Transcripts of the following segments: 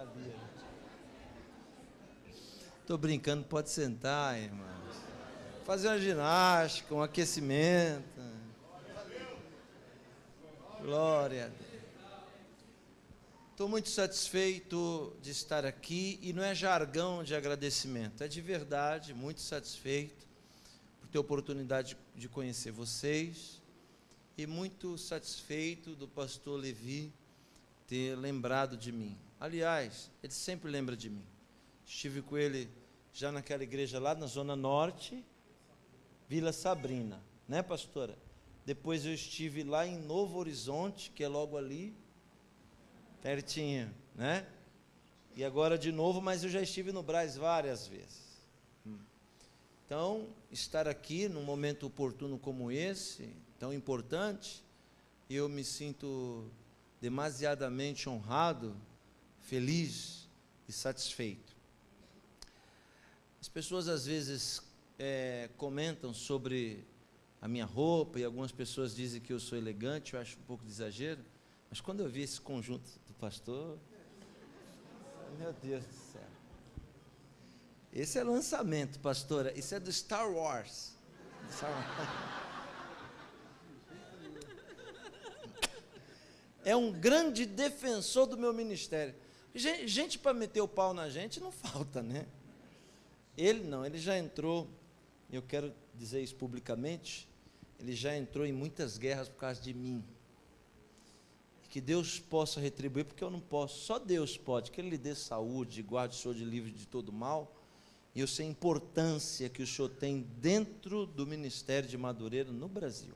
Sabia. Estou brincando, pode sentar, irmãos. Fazer uma ginástica, um aquecimento. Glória a Deus. Estou muito satisfeito de estar aqui, e não é jargão de agradecimento, é de verdade, muito satisfeito por ter a oportunidade de conhecer vocês, e muito satisfeito do pastor Levi ter lembrado de mim. Aliás, ele sempre lembra de mim. Estive com ele já naquela igreja lá na Zona Norte, Vila Sabrina, né, pastora? Depois eu estive lá em Novo Horizonte, que é logo ali, pertinho, né? E agora de novo, mas eu já estive no Brás várias vezes. Então, estar aqui num momento oportuno como esse, tão importante, eu me sinto demasiadamente honrado, feliz e satisfeito. As pessoas às vezes comentam sobre a minha roupa, e algumas pessoas dizem que eu sou elegante, eu acho um pouco de exagero, mas quando eu vi esse conjunto do pastor, meu Deus do céu, esse é lançamento, pastora, isso é do Star Wars. É um grande defensor do meu ministério. Gente para meter o pau na gente não falta, né? Ele não, ele já entrou, eu quero dizer isso publicamente, ele já entrou em muitas guerras por causa de mim. Que Deus possa retribuir, porque eu não posso, só Deus pode, que Ele lhe dê saúde, guarde o Senhor de livre de todo mal, e eu sei a importância que o Senhor tem dentro do ministério de Madureira no Brasil.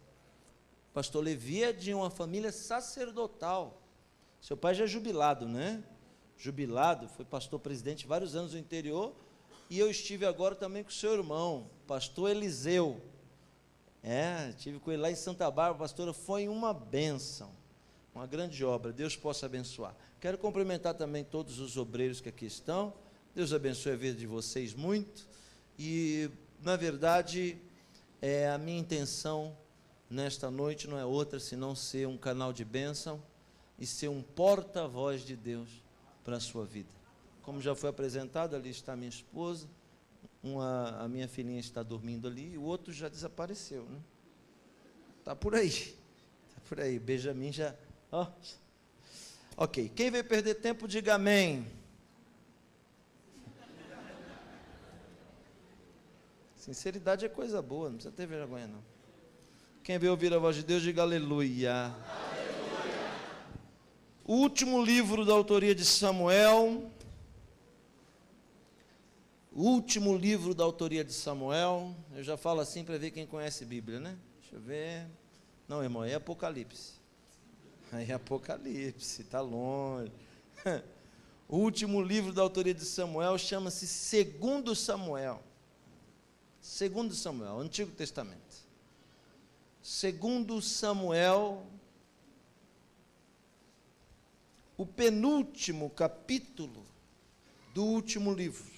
O pastor Levi é de uma família sacerdotal, seu pai já é jubilado, né? Jubilado, foi pastor presidente vários anos no interior, e eu estive agora também com o seu irmão, pastor Eliseu, estive com ele lá em Santa Bárbara, pastora, foi uma bênção, uma grande obra, Deus possa abençoar. Quero cumprimentar também todos os obreiros que aqui estão, Deus abençoe a vida de vocês muito, e na verdade, a minha intenção nesta noite não é outra, senão ser um canal de bênção, e ser um porta-voz de Deus para a sua vida. Como já foi apresentado, ali está minha esposa, a minha filhinha está dormindo ali, e o outro já desapareceu, né? Está por aí, Benjamin já... Ok, quem veio perder tempo, diga amém. Sinceridade é coisa boa, não precisa ter vergonha não. Quem veio ouvir a voz de Deus, diga aleluia. Aleluia. O último livro da autoria de Samuel, eu já falo assim para ver quem conhece Bíblia, né? Deixa eu ver, não irmão, é Apocalipse. Aí Apocalipse, está longe. O último livro da autoria de Samuel chama-se Segundo Samuel. Segundo Samuel, Antigo Testamento. Segundo Samuel, o penúltimo capítulo do último livro.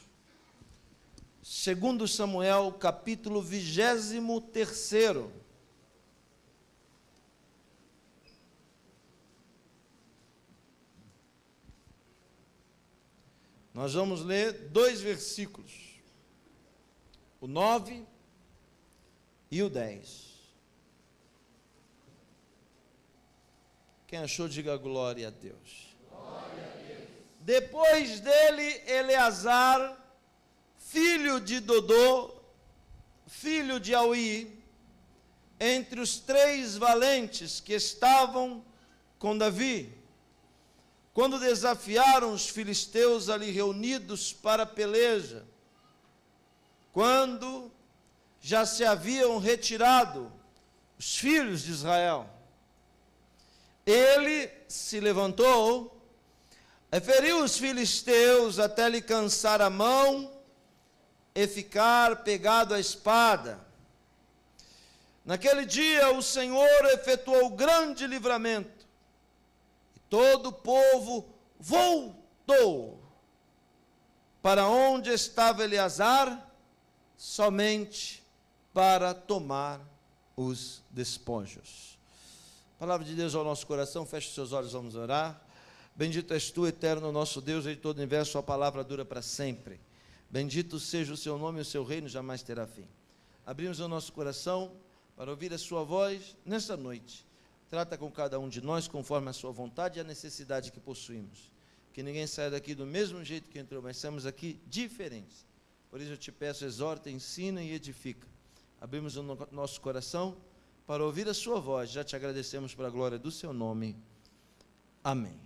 Segundo Samuel, capítulo 23º. Nós vamos ler 2 versículos, o 9 e o 10. Quem achou, diga glória a Deus. Glória a Deus. Depois dele, Eleazar, filho de Dodô, filho de Auí, entre os 3 valentes que estavam com Davi, quando desafiaram os filisteus ali reunidos para a peleja, quando já se haviam retirado os filhos de Israel, ele se levantou, feriu os filisteus até lhe cansar a mão e ficar pegado à espada. Naquele dia o Senhor efetuou grande livramento, todo o povo voltou para onde estava Eleazar, somente para tomar os despojos. Palavra de Deus ao nosso coração, feche os seus olhos, vamos orar. Bendito és tu, eterno nosso Deus, em todo o universo, a palavra dura para sempre. Bendito seja o seu nome e o seu reino jamais terá fim. Abrimos o nosso coração para ouvir a sua voz nesta noite. Trata com cada um de nós conforme a sua vontade e a necessidade que possuímos. Que ninguém saia daqui do mesmo jeito que entrou, mas estamos aqui diferentes. Por isso eu te peço, exorta, ensina e edifica. Abrimos o nosso coração para ouvir a sua voz. Já te agradecemos pela glória do seu nome. Amém.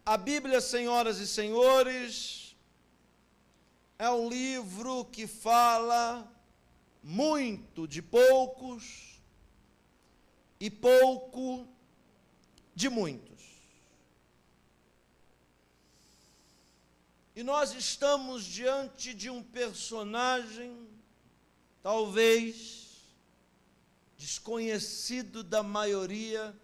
A Bíblia, senhoras e senhores, é um livro que fala muito de poucos e pouco de muitos. E nós estamos diante de um personagem, talvez desconhecido da maioria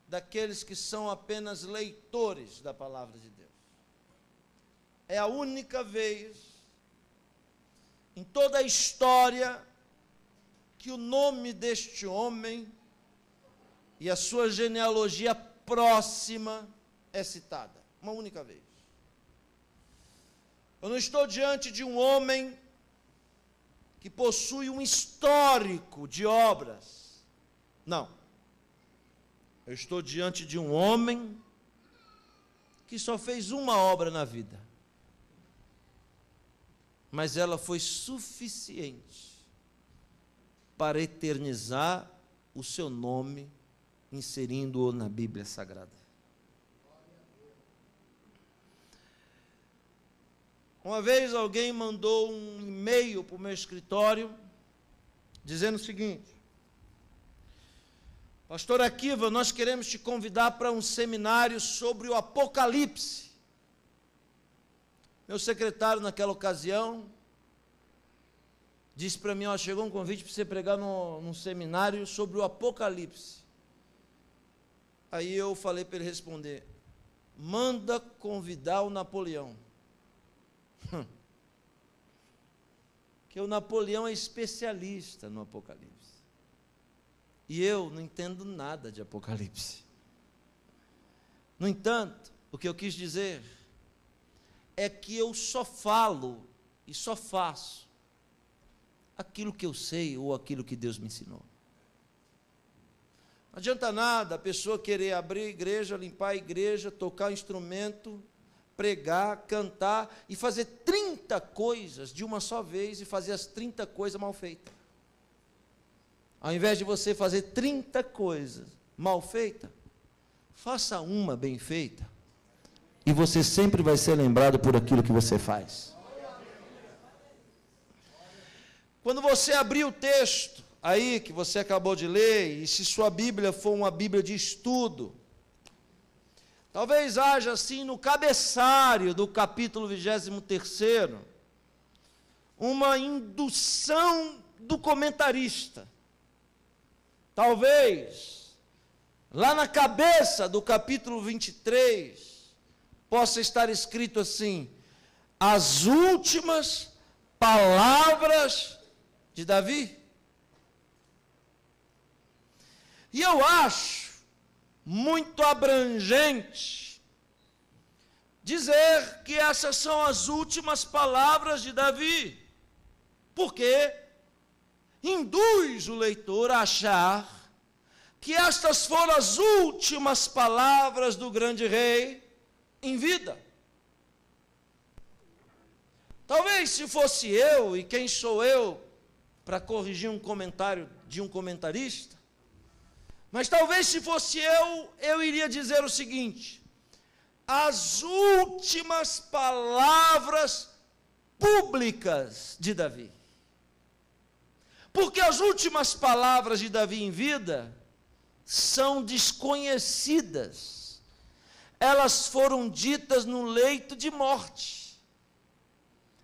daqueles que são apenas leitores da palavra de Deus. É a única vez em toda a história que o nome deste homem e a sua genealogia próxima é citada. Uma única vez. Eu não estou diante de um homem que possui um histórico de obras. Não. Eu estou diante de um homem que só fez uma obra na vida. Mas ela foi suficiente para eternizar o seu nome, inserindo-o na Bíblia Sagrada. Uma vez alguém mandou um e-mail para o meu escritório, dizendo o seguinte: Pastor Akiva, nós queremos te convidar para um seminário sobre o Apocalipse. Meu secretário, naquela ocasião, disse para mim, chegou um convite para você pregar num seminário sobre o Apocalipse. Aí eu falei para ele responder, manda convidar o Napoleão. Que o Napoleão é especialista no Apocalipse. E eu não entendo nada de Apocalipse. No entanto, o que eu quis dizer é que eu só falo e só faço aquilo que eu sei ou aquilo que Deus me ensinou. Não adianta nada a pessoa querer abrir a igreja, limpar a igreja, tocar instrumento, pregar, cantar e fazer 30 coisas de uma só vez e fazer as 30 coisas mal feitas. Ao invés de você fazer 30 coisas mal feitas, faça uma bem feita e você sempre vai ser lembrado por aquilo que você faz. Quando você abrir o texto aí que você acabou de ler, e se sua Bíblia for uma Bíblia de estudo, talvez haja assim no cabeçalho do capítulo 23º, uma indução do comentarista. Talvez, lá na cabeça do capítulo 23, possa estar escrito assim, as últimas palavras de Davi. E eu acho muito abrangente dizer que essas são as últimas palavras de Davi, porque induz o leitor a achar que estas foram as últimas palavras do grande rei em vida. Talvez se fosse eu, e quem sou eu para corrigir um comentário de um comentarista, mas talvez se fosse eu iria dizer o seguinte, as últimas palavras públicas de Davi. Porque as últimas palavras de Davi em vida são desconhecidas. Elas foram ditas no leito de morte.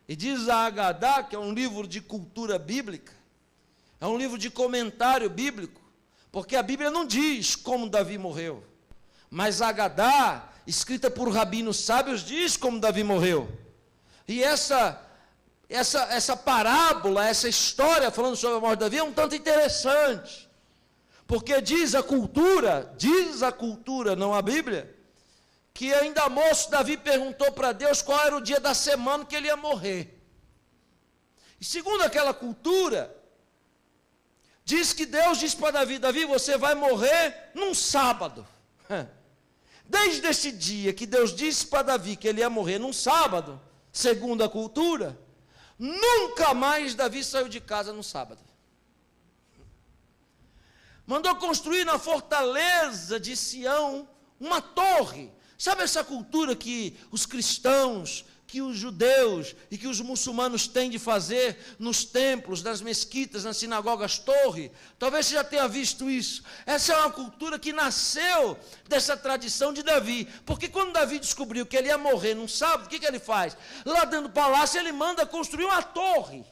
E diz a Agadá, que é um livro de cultura bíblica, é um livro de comentário bíblico, porque a Bíblia não diz como Davi morreu, mas a Agadá, escrita por rabinos sábios, diz como Davi morreu. E essa parábola, essa história falando sobre a morte de Davi é um tanto interessante, Porque diz a cultura, não a Bíblia, que ainda moço Davi perguntou para Deus qual era o dia da semana que ele ia morrer. E segundo aquela cultura, diz que Deus disse para Davi: Davi, você vai morrer num sábado. Desde esse dia que Deus disse para Davi que ele ia morrer num sábado, segundo a cultura, nunca mais Davi saiu de casa no sábado. Mandou construir na fortaleza de Sião uma torre. Sabe essa cultura que os cristãos, que os judeus e que os muçulmanos têm de fazer nos templos, nas mesquitas, nas sinagogas, torre? Talvez você já tenha visto isso. Essa é uma cultura que nasceu dessa tradição de Davi. Porque quando Davi descobriu que ele ia morrer num sábado, o que ele faz? Lá dentro do palácio ele manda construir uma torre.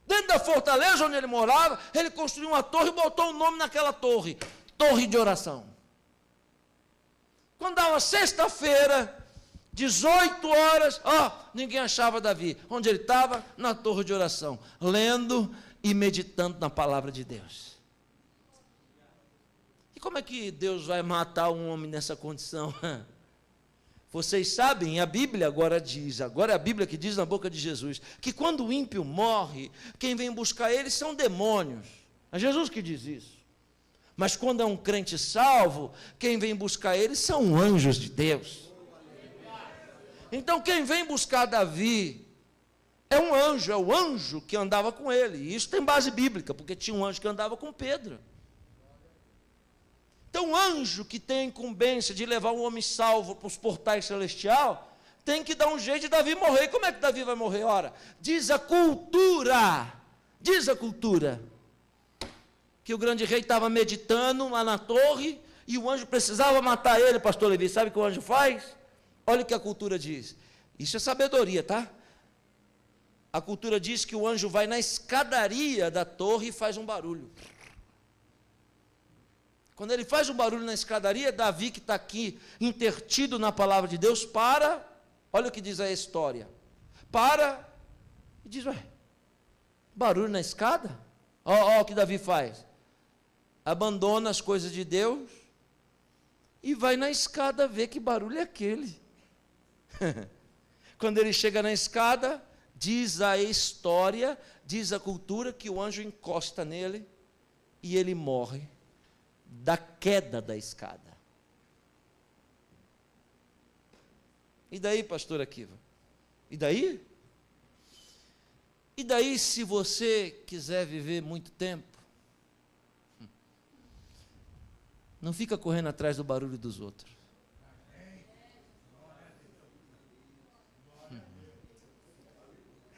Dentro da fortaleza onde ele morava, ele construiu uma torre e botou o nome naquela torre: Torre de Oração. Quando dava sexta-feira, 18 horas, ninguém achava Davi. Onde ele estava? Na torre de oração, lendo e meditando na palavra de Deus. E como é que Deus vai matar um homem nessa condição? Vocês sabem, a Bíblia agora é a Bíblia que diz na boca de Jesus, que quando o ímpio morre, quem vem buscar ele são demônios. É Jesus que diz isso. Mas quando é um crente salvo, quem vem buscar ele são anjos de Deus. Então quem vem buscar Davi é o anjo que andava com ele. E isso tem base bíblica, porque tinha um anjo que andava com Pedro. Então o anjo que tem a incumbência de levar um homem salvo para os portais celestiais, tem que dar um jeito de Davi morrer. E como é que Davi vai morrer? Ora, diz a cultura, que o grande rei estava meditando lá na torre, e o anjo precisava matar ele, pastor Levi. Sabe o que o anjo faz? Olha o que a cultura diz. Isso é sabedoria, tá? A cultura diz que o anjo vai na escadaria da torre e faz um barulho. Quando ele faz um barulho na escadaria, Davi, que está aqui intertido na palavra de Deus, para, olha o que diz a história, para e diz: ué, barulho na escada? Ó o que Davi faz. Abandona as coisas de Deus e vai na escada ver que barulho é aquele. Quando ele chega na escada, diz a história, diz a cultura, que o anjo encosta nele e ele morre da queda da escada. E daí, pastor Akiva? E daí? E daí, se você quiser viver muito tempo, não fica correndo atrás do barulho dos outros.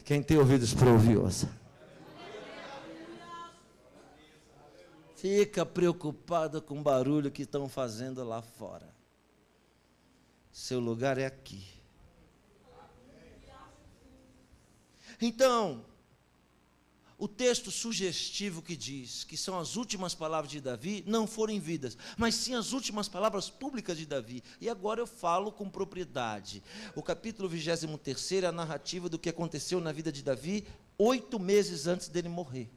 Quem tem ouvidos para ouvir, ouça. Fica preocupado com o barulho que estão fazendo lá fora. Seu lugar é aqui. Então, o texto sugestivo que diz que são as últimas palavras de Davi não foram em vidas, mas sim as últimas palavras públicas de Davi. E agora eu falo com propriedade. O capítulo 23 é a narrativa do que aconteceu na vida de Davi 8 meses antes dele morrer.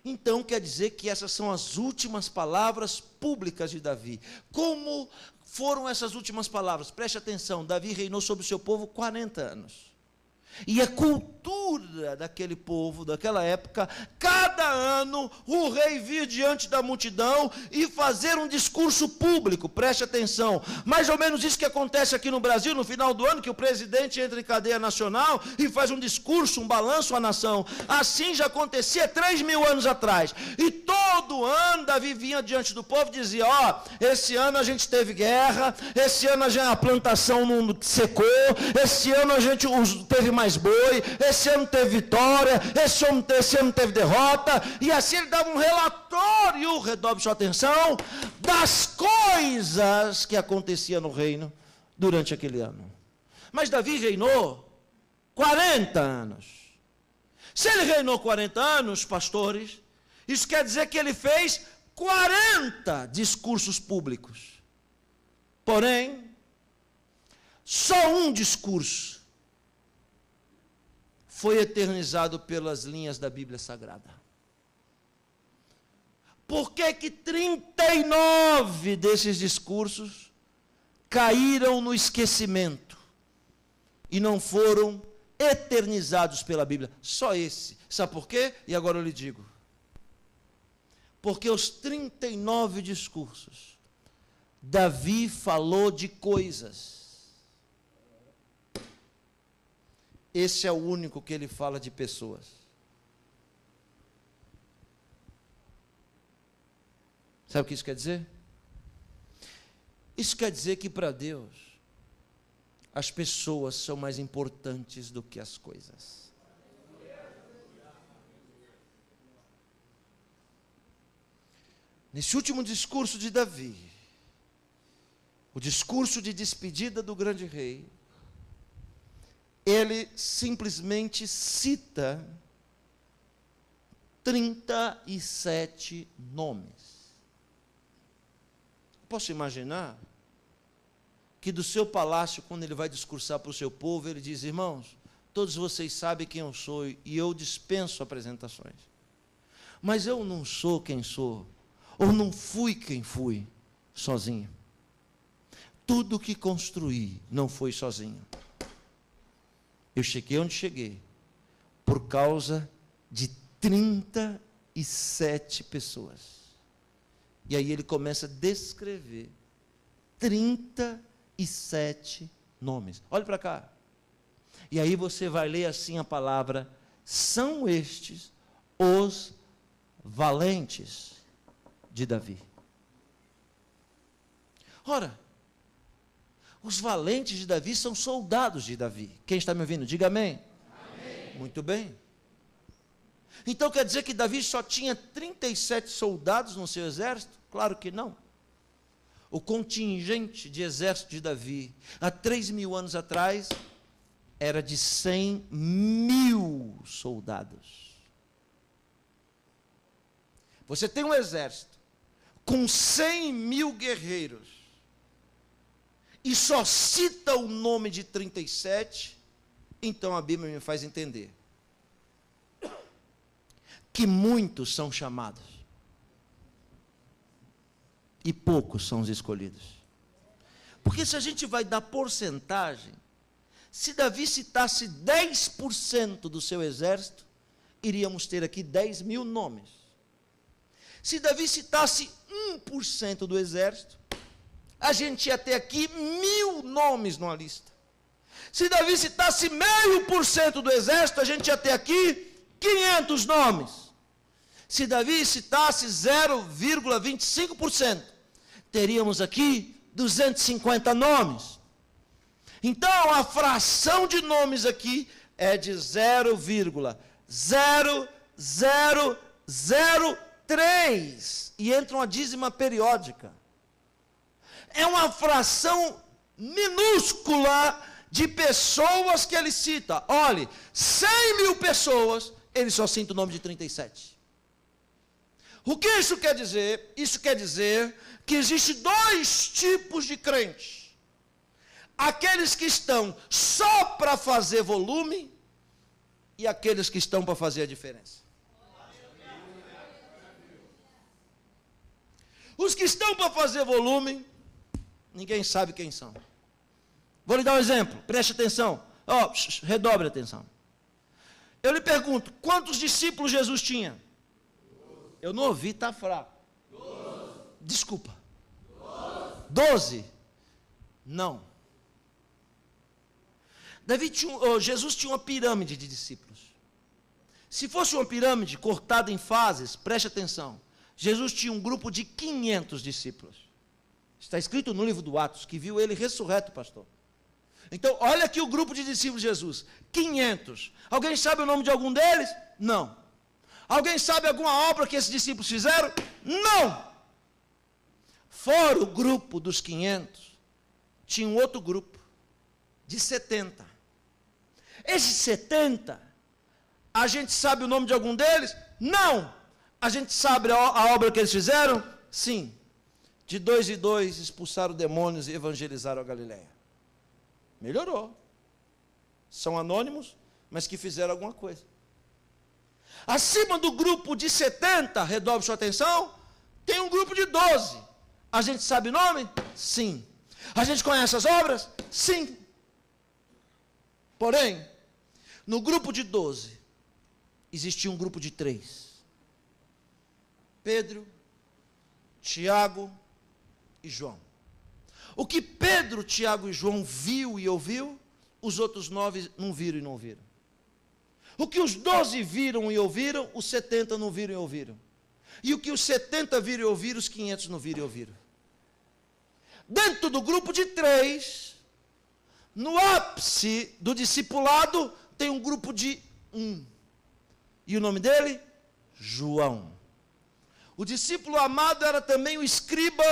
Então quer dizer que essas são as últimas palavras públicas de Davi. Como foram essas últimas palavras? Preste atenção, Davi reinou sobre o seu povo 40 anos. E a cultura daquele povo, daquela época, cada ano o rei vir diante da multidão e fazer um discurso público. Preste atenção, mais ou menos isso que acontece aqui no Brasil no final do ano, que o presidente entra em cadeia nacional e faz um discurso, um balanço à nação. Assim já acontecia 3.000 anos atrás, e todo ano Davi vinha diante do povo e dizia: esse ano a gente teve guerra, esse ano a plantação não secou, esse ano a gente teve mais boi, esse ano teve vitória, esse ano teve derrota, e assim ele dava um relatório, redobre sua atenção, das coisas que aconteciam no reino durante aquele ano. Mas Davi reinou 40 anos. Se ele reinou 40 anos, pastores, isso quer dizer que ele fez 40 discursos públicos. Porém, só um discurso foi eternizado pelas linhas da Bíblia Sagrada. Por que que 39 desses discursos caíram no esquecimento e não foram eternizados pela Bíblia? Só esse. Sabe por quê? E agora eu lhe digo. Porque os 39 discursos, Davi falou de coisas. Esse é o único que ele fala de pessoas. Sabe o que isso quer dizer? Isso quer dizer que para Deus, as pessoas são mais importantes do que as coisas. Nesse último discurso de Davi, o discurso de despedida do grande rei, ele simplesmente cita 37 nomes. Posso imaginar que do seu palácio, quando ele vai discursar para o seu povo, ele diz: irmãos, todos vocês sabem quem eu sou e eu dispenso apresentações. Mas eu não sou quem sou, ou não fui quem fui, sozinho. Tudo que construí não foi sozinho. Eu cheguei onde cheguei por causa de 37 pessoas. E aí ele começa a descrever 37 nomes. Olha para cá. E aí você vai ler assim a palavra: são estes os valentes de Davi. Ora, os valentes de Davi são soldados de Davi. Quem está me ouvindo? Diga amém. Amém. Muito bem. Então quer dizer que Davi só tinha 37 soldados no seu exército? Claro que não. O contingente de exército de Davi, há 3.000 anos atrás, era de 100.000 soldados. Você tem um exército com 100.000 guerreiros e só cita o nome de 37, então a Bíblia me faz entender que muitos são chamados e poucos são os escolhidos. Porque se a gente vai dar porcentagem, se Davi citasse 10% do seu exército, iríamos ter aqui 10.000 nomes. Se Davi citasse 1% do exército, a gente ia ter aqui 1.000 nomes numa lista. Se Davi citasse 0,5% do exército, a gente ia ter aqui 500 nomes. Se Davi citasse 0,25%, teríamos aqui 250 nomes. Então, a fração de nomes aqui é de 0,0003. E entra uma dízima periódica. É uma fração minúscula de pessoas que ele cita. Olhe, 100.000 pessoas, ele só cita o nome de 37. O que isso quer dizer? Isso quer dizer que existem dois tipos de crentes. Aqueles que estão só para fazer volume e aqueles que estão para fazer a diferença. Os que estão para fazer volume, ninguém sabe quem são. Vou lhe dar um exemplo, preste atenção. Redobre a atenção. Eu lhe pergunto, quantos discípulos Jesus tinha? Eu não ouvi, está fraco. 12. Desculpa. 12? Não. Jesus tinha uma pirâmide de discípulos. Se fosse uma pirâmide cortada em fases, preste atenção. Jesus tinha um grupo de 500 discípulos. Está escrito no livro do Atos, que viu ele ressurreto, pastor. Então, olha aqui o grupo de discípulos de Jesus. 500. Alguém sabe o nome de algum deles? Não. Alguém sabe alguma obra que esses discípulos fizeram? Não! Fora o grupo dos 500, tinha um outro grupo, de 70. Esses 70, a gente sabe o nome de algum deles? Não! A gente sabe a obra que eles fizeram? Sim. De 2 em 2, expulsaram demônios e evangelizaram a Galileia. Melhorou. São anônimos, mas que fizeram alguma coisa. Acima do grupo de 70, redobre sua atenção, tem um grupo de 12. A gente sabe o nome? Sim. A gente conhece as obras? Sim. Porém, no grupo de 12, existia um grupo de 3. Pedro, Tiago e João. O que Pedro, Tiago e João viu e ouviu, os outros 9 não viram e não ouviram. O que os 12 viram e ouviram, os 70 não viram e ouviram. E o que os 70 viram e ouviram, os 500 não viram e ouviram. Dentro do grupo de 3, no ápice do discipulado, tem um grupo de 1. E o nome dele? João. O discípulo amado era também o escriba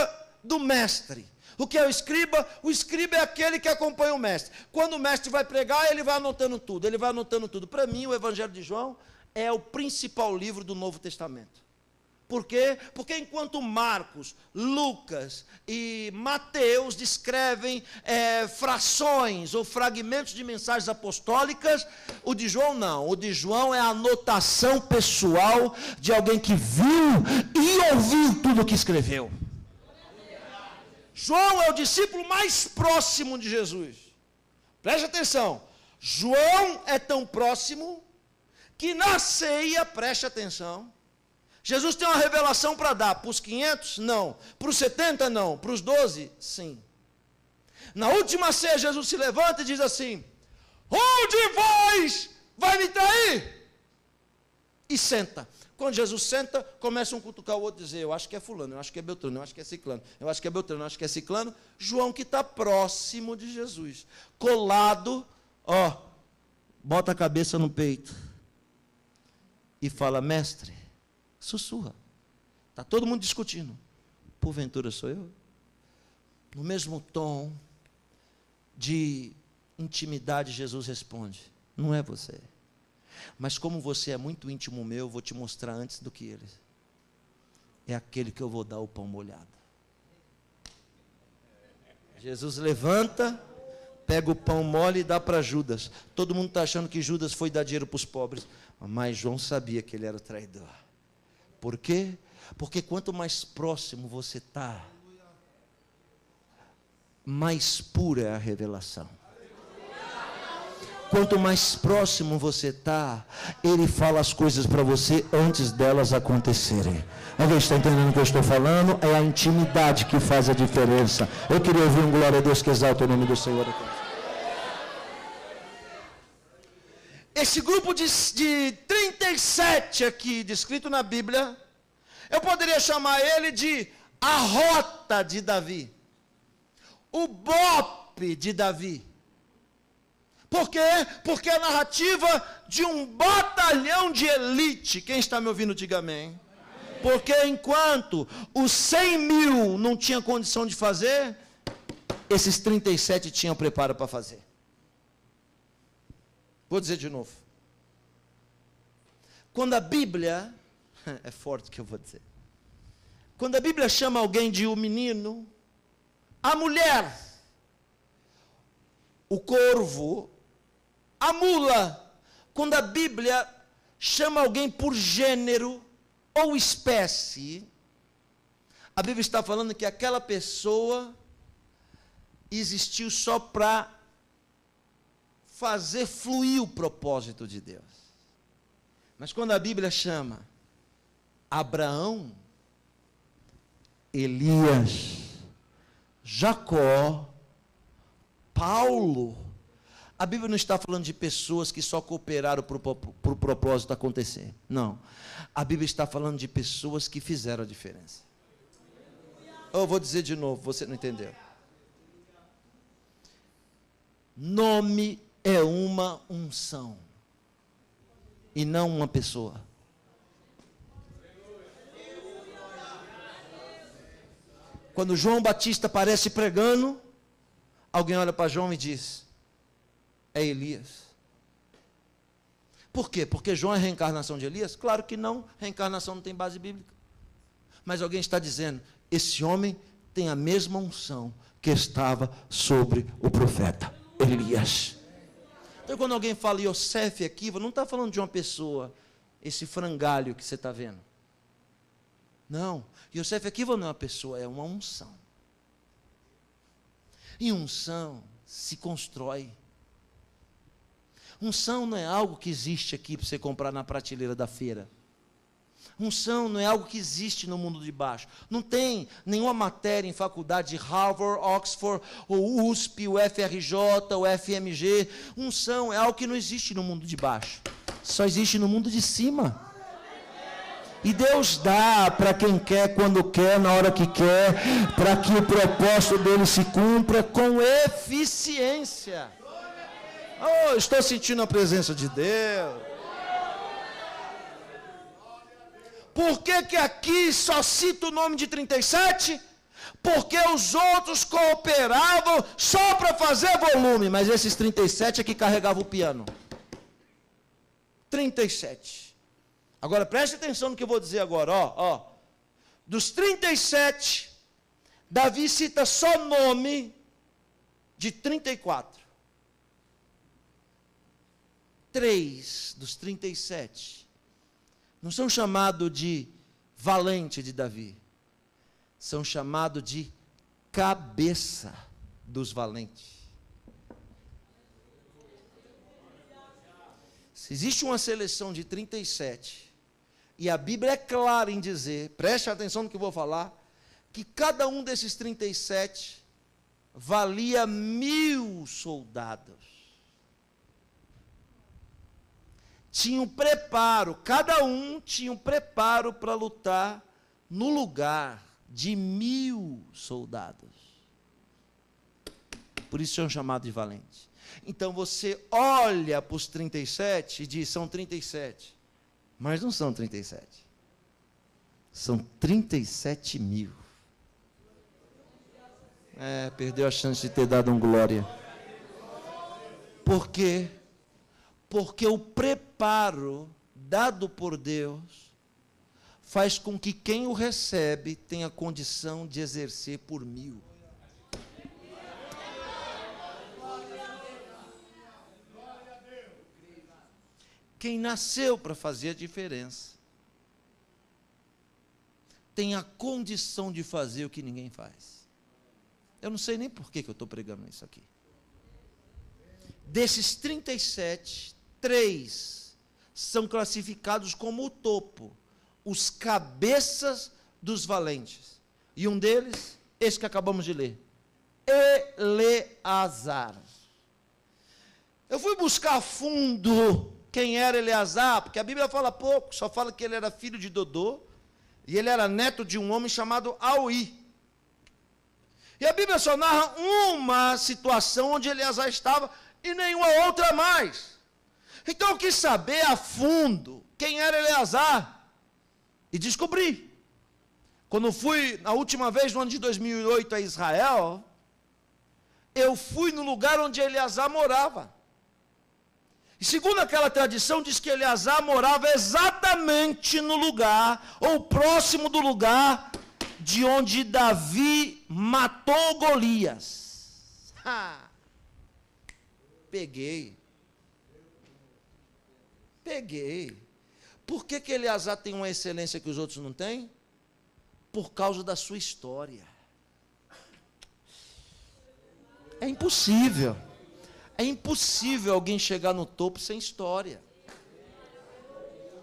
do mestre. O que é o escriba? O escriba é aquele que acompanha o mestre. Quando o mestre vai pregar, ele vai anotando tudo. Ele vai anotando tudo. Para mim, o Evangelho de João é o principal livro do Novo Testamento. Por quê? Porque enquanto Marcos, Lucas e Mateus descrevem frações ou fragmentos de mensagens apostólicas, o de João não. O de João é a anotação pessoal de alguém que viu e ouviu tudo o que escreveu. João é o discípulo mais próximo de Jesus. Preste atenção. João é tão próximo que na ceia, preste atenção, Jesus tem uma revelação para dar. Para os 500, não. Para os 70, não. Para os 12, sim. Na última ceia, Jesus se levanta e diz assim: um de vós vai me trair? E senta. Quando Jesus senta, começa um cutucar o outro, dizer: eu acho que é fulano, eu acho que é Beltrano, eu acho que é ciclano, eu acho que é Beltrano, eu acho que é ciclano. João, que está próximo de Jesus, colado, bota a cabeça no peito e fala: mestre, sussurra. Está todo mundo discutindo. Porventura sou eu? No mesmo tom de intimidade, Jesus responde: não é você. Mas como você é muito íntimo meu, eu vou te mostrar antes do que eles. É aquele que eu vou dar o pão molhado. Jesus levanta, pega o pão mole e dá para Judas. Todo mundo está achando que Judas foi dar dinheiro para os pobres. Mas João sabia que ele era o traidor. Por quê? Porque quanto mais próximo você está, mais pura é a revelação. Quanto mais próximo você está, ele fala as coisas para você antes delas acontecerem. Alguém está entendendo o que eu estou falando? É a intimidade que faz a diferença. Eu queria ouvir um glória a Deus que exalta o nome do Senhor. Esse grupo de 37 aqui, descrito na Bíblia, eu poderia chamar ele de a rota de Davi, o bope de Davi. Por quê? Porque é a narrativa de um batalhão de elite. Quem está me ouvindo, diga amém. Porque enquanto os 100 mil não tinham condição de fazer, esses 37 tinham preparo para fazer. Vou dizer de novo. Quando a Bíblia, é forte o que eu vou dizer. Quando a Bíblia chama alguém de o menino, a mulher, o corvo, a mula, quando a Bíblia chama alguém por gênero ou espécie, a Bíblia está falando que aquela pessoa existiu só para fazer fluir o propósito de Deus. Mas quando a Bíblia chama Abraão, Elias, Jacó, Paulo, a Bíblia não está falando de pessoas que só cooperaram para o propósito acontecer. Não. A Bíblia está falando de pessoas que fizeram a diferença. Eu vou dizer de novo, você não entendeu. Nome é uma unção e não uma pessoa. Quando João Batista aparece pregando, alguém olha para João e diz: é Elias. Por quê? Porque João é reencarnação de Elias? Claro que não, reencarnação não tem base bíblica. Mas alguém está dizendo: esse homem tem a mesma unção que estava sobre o profeta Elias. Então quando alguém fala Yosef aqui, não está falando de uma pessoa, esse frangalho que você está vendo. Não, Yosef Akiva não é uma pessoa, é uma unção. E unção se constrói. Unção não é algo que existe aqui para você comprar na prateleira da feira. Unção não é algo que existe no mundo de baixo. Não tem nenhuma matéria em faculdade de Harvard, Oxford, o USP, o FRJ, o FMG. Unção é algo que não existe no mundo de baixo. Só existe no mundo de cima. E Deus dá para quem quer, quando quer, na hora que quer, para que o propósito dele se cumpra com eficiência. Oh, estou sentindo a presença de Deus. Por que aqui só cita o nome de 37? Porque os outros cooperavam só para fazer volume, mas esses 37 é que carregavam o piano. 37. Agora preste atenção no que eu vou dizer agora, ó. Dos 37, Davi cita só nome de 34. 3 dos 37 não são chamados de valente de Davi, são chamados de cabeça dos valentes. Se existe uma seleção de 37, e a Bíblia é clara em dizer, preste atenção no que eu vou falar, que cada um desses 37 valia 1000 soldados. Tinha um preparo, cada um tinha um preparo para lutar no lugar de 1000 soldados. Por isso são chamados de valentes. Então você olha para os 37 e diz, são 37. Mas não são 37. São 37 mil. Perdeu a chance de ter dado um glória. Por quê? Porque o preparo dado por Deus faz com que quem o recebe tenha condição de exercer por 1000. Quem nasceu para fazer a diferença tem a condição de fazer o que ninguém faz. Eu não sei nem por que eu estou pregando isso aqui. Desses 37, 3 são classificados como o topo, os cabeças dos valentes. E um deles, esse que acabamos de ler, Eleazar. Eu fui buscar a fundo quem era Eleazar, porque a Bíblia fala pouco, só fala que ele era filho de Dodô, e ele era neto de um homem chamado Auí. E a Bíblia só narra uma situação onde Eleazar estava, e nenhuma outra mais. Então eu quis saber a fundo quem era Eleazar, e descobri. Quando fui, na última vez, no ano de 2008, a Israel, eu fui no lugar onde Eleazar morava. E segundo aquela tradição, diz que Eleazar morava exatamente no lugar, ou próximo do lugar, de onde Davi matou Golias. Peguei. Por que Eleazar tem uma excelência que os outros não têm? Por causa da sua história. É impossível alguém chegar no topo sem história.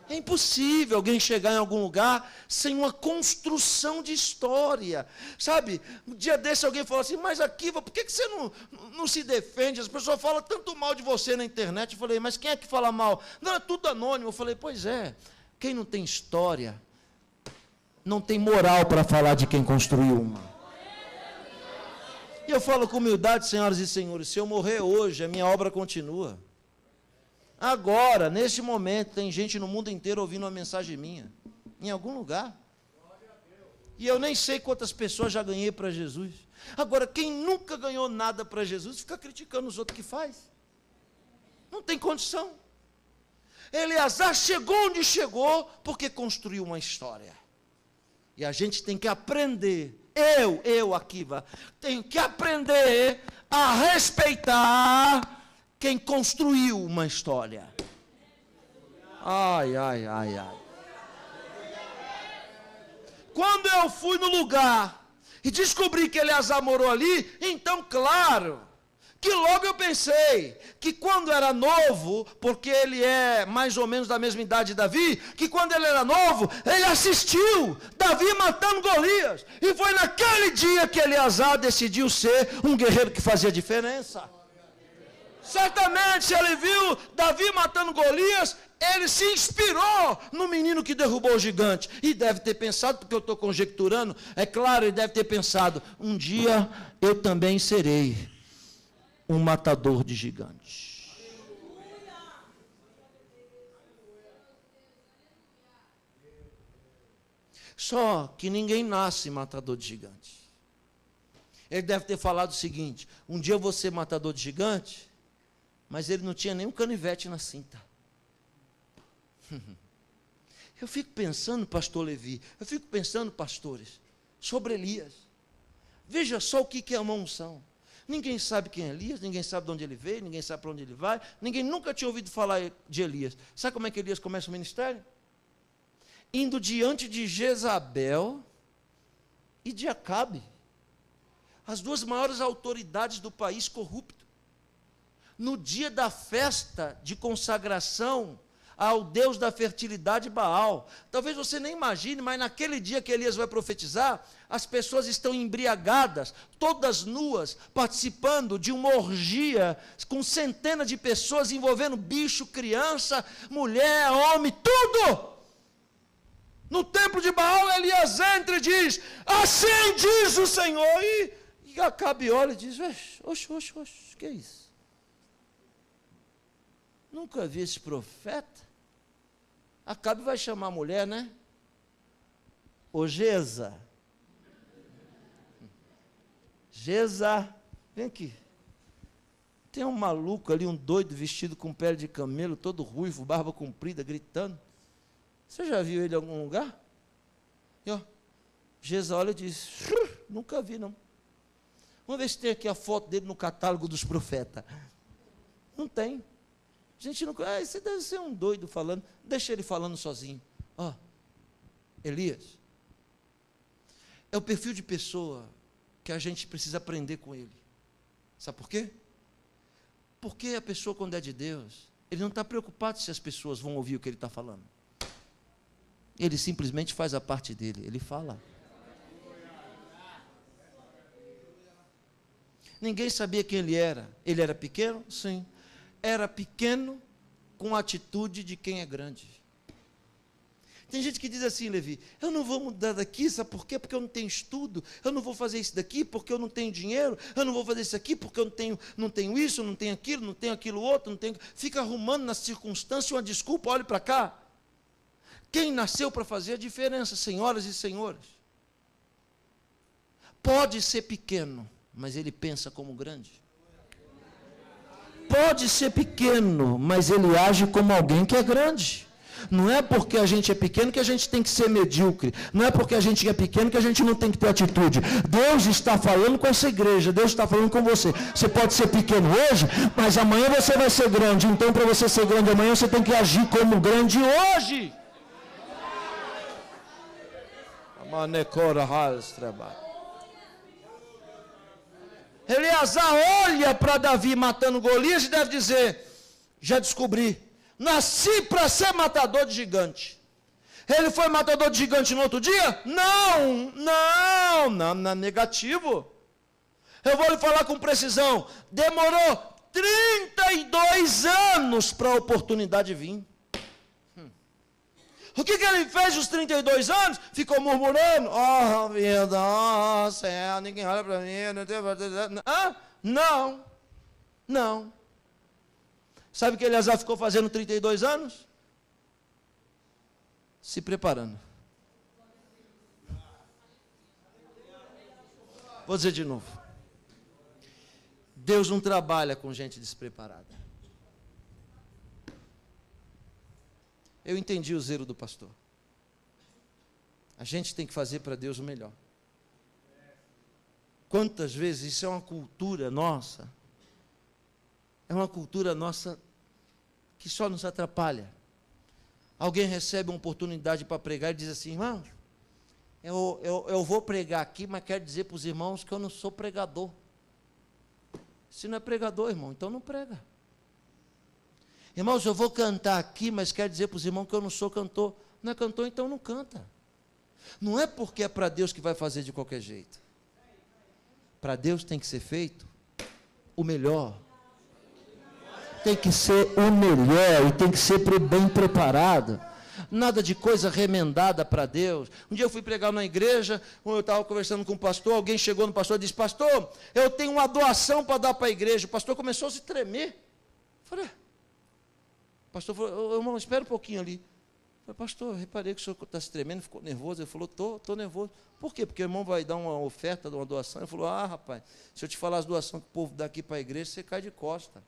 É impossível alguém chegar em algum lugar sem uma construção de história. Sabe, um dia desse alguém falou assim, mas Akiva, por que você não se defende? As pessoas falam tanto mal de você na internet. Eu falei, mas quem é que fala mal? Não, é tudo anônimo. Eu falei, pois é, quem não tem história, não tem moral para falar de quem construiu uma. E eu falo com humildade, senhoras e senhores, se eu morrer hoje, a minha obra continua. Agora, neste momento, tem gente no mundo inteiro ouvindo uma mensagem minha, em algum lugar. E eu nem sei quantas pessoas já ganhei para Jesus. Agora, quem nunca ganhou nada para Jesus, fica criticando os outros que faz. Não tem condição. Eleazar chegou onde chegou, porque construiu uma história. E a gente tem que aprender, eu, Akiva, tenho que aprender a respeitar quem construiu uma história. Ai. Quando eu fui no lugar e descobri que Eleazar morou ali, então, claro, que logo eu pensei que quando era novo, porque ele é mais ou menos da mesma idade de Davi, que quando ele era novo, ele assistiu Davi matando Golias. E foi naquele dia que Eleazar decidiu ser um guerreiro que fazia diferença. Certamente, se ele viu Davi matando Golias, ele se inspirou no menino que derrubou o gigante. E deve ter pensado, porque eu estou conjecturando, é claro, ele deve ter pensado, um dia eu também serei um matador de gigantes. Só que ninguém nasce matador de gigantes. Ele deve ter falado o seguinte: um dia eu vou ser matador de gigante, mas ele não tinha nenhum canivete na cinta. Eu fico pensando, pastor Levi, eu fico pensando, pastores, sobre Elias. Veja só o que é uma unção. Ninguém sabe quem é Elias, ninguém sabe de onde ele veio, ninguém sabe para onde ele vai, ninguém nunca tinha ouvido falar de Elias. Sabe como é que Elias começa o ministério? Indo diante de Jezabel e de Acabe, as duas maiores autoridades do país corrupto. No dia da festa de consagração ao Deus da fertilidade Baal. Talvez você nem imagine, mas naquele dia que Elias vai profetizar, as pessoas estão embriagadas, todas nuas, participando de uma orgia com centenas de pessoas envolvendo bicho, criança, mulher, homem, tudo. No templo de Baal, Elias entra e diz: assim diz o Senhor. E Acabe olha e diz: oxe, que é isso? Nunca vi esse profeta. Acabe vai chamar a mulher, né? Ô Geza, vem aqui. Tem um maluco ali, um doido vestido com pele de camelo, todo ruivo, barba comprida, gritando. Você já viu ele em algum lugar? E ó, Geza olha e diz: nunca vi não. Vamos ver se tem aqui a foto dele no catálogo dos profetas. Não tem. A gente não... esse deve ser um doido falando. Deixa ele falando sozinho. Ó, Elias é o perfil de pessoa que a gente precisa aprender com ele. Sabe por quê? Porque a pessoa, quando é de Deus, ele não está preocupado se as pessoas vão ouvir o que ele está falando. Ele simplesmente faz a parte dele. Ele fala. Ninguém sabia quem ele era. Ele era pequeno? Sim. Era pequeno com a atitude de quem é grande. Tem gente que diz assim, Levi: eu não vou mudar daqui, sabe por quê? Porque eu não tenho estudo. Eu não vou fazer isso daqui porque eu não tenho dinheiro. Eu não vou fazer isso aqui porque eu não tenho isso, não tenho aquilo, não tenho aquilo outro, não tenho... Fica arrumando na circunstância uma desculpa. Olhe para cá. Quem nasceu para fazer a diferença, senhoras e senhores? Pode ser pequeno, mas ele pensa como grande. Pode ser pequeno, mas ele age como alguém que é grande. Não é porque a gente é pequeno que a gente tem que ser medíocre. Não é porque a gente é pequeno que a gente não tem que ter atitude. Deus está falando com essa igreja. Deus está falando com você. Você pode ser pequeno hoje, mas amanhã você vai ser grande. Então, para você ser grande amanhã, você tem que agir como grande hoje. Eleazar olha para Davi matando Golias e deve dizer: já descobri, nasci para ser matador de gigante. Ele foi matador de gigante no outro dia? Não, negativo. Eu vou lhe falar com precisão. Demorou 32 anos para a oportunidade vir. O que ele fez os 32 anos? Ficou murmurando: oh, vida, oh, céu, ninguém olha para mim. Não. Sabe o que Eleazar ficou fazendo 32 anos? Se preparando. Vou dizer de novo. Deus não trabalha com gente despreparada. Eu entendi o zelo do pastor. A gente tem que fazer para Deus o melhor. Quantas vezes isso é uma cultura nossa? É uma cultura nossa que só nos atrapalha. Alguém recebe uma oportunidade para pregar e diz assim: irmão, eu vou pregar aqui, mas quero dizer para os irmãos que eu não sou pregador. Se não é pregador, irmão, então não prega. Irmãos, eu vou cantar aqui, mas quero dizer para os irmãos que eu não sou cantor. Não é cantor, então não canta. Não é porque é para Deus que vai fazer de qualquer jeito. Para Deus tem que ser feito o melhor. Tem que ser o melhor e tem que ser bem preparado. Nada de coisa remendada para Deus. Um dia eu fui pregar na igreja, eu estava conversando com o pastor, alguém chegou no pastor e disse: pastor, eu tenho uma doação para dar para a igreja. O pastor começou a se tremer. Eu falei: o pastor falou: irmão, espera um pouquinho ali. Eu falei: pastor, eu reparei que o senhor está se tremendo, ficou nervoso. Ele falou: estou nervoso. Por quê? Porque o irmão vai dar uma oferta, uma doação. Ele falou: ah, rapaz, se eu te falar as doações que o povo dá aqui para a igreja, você cai de costa.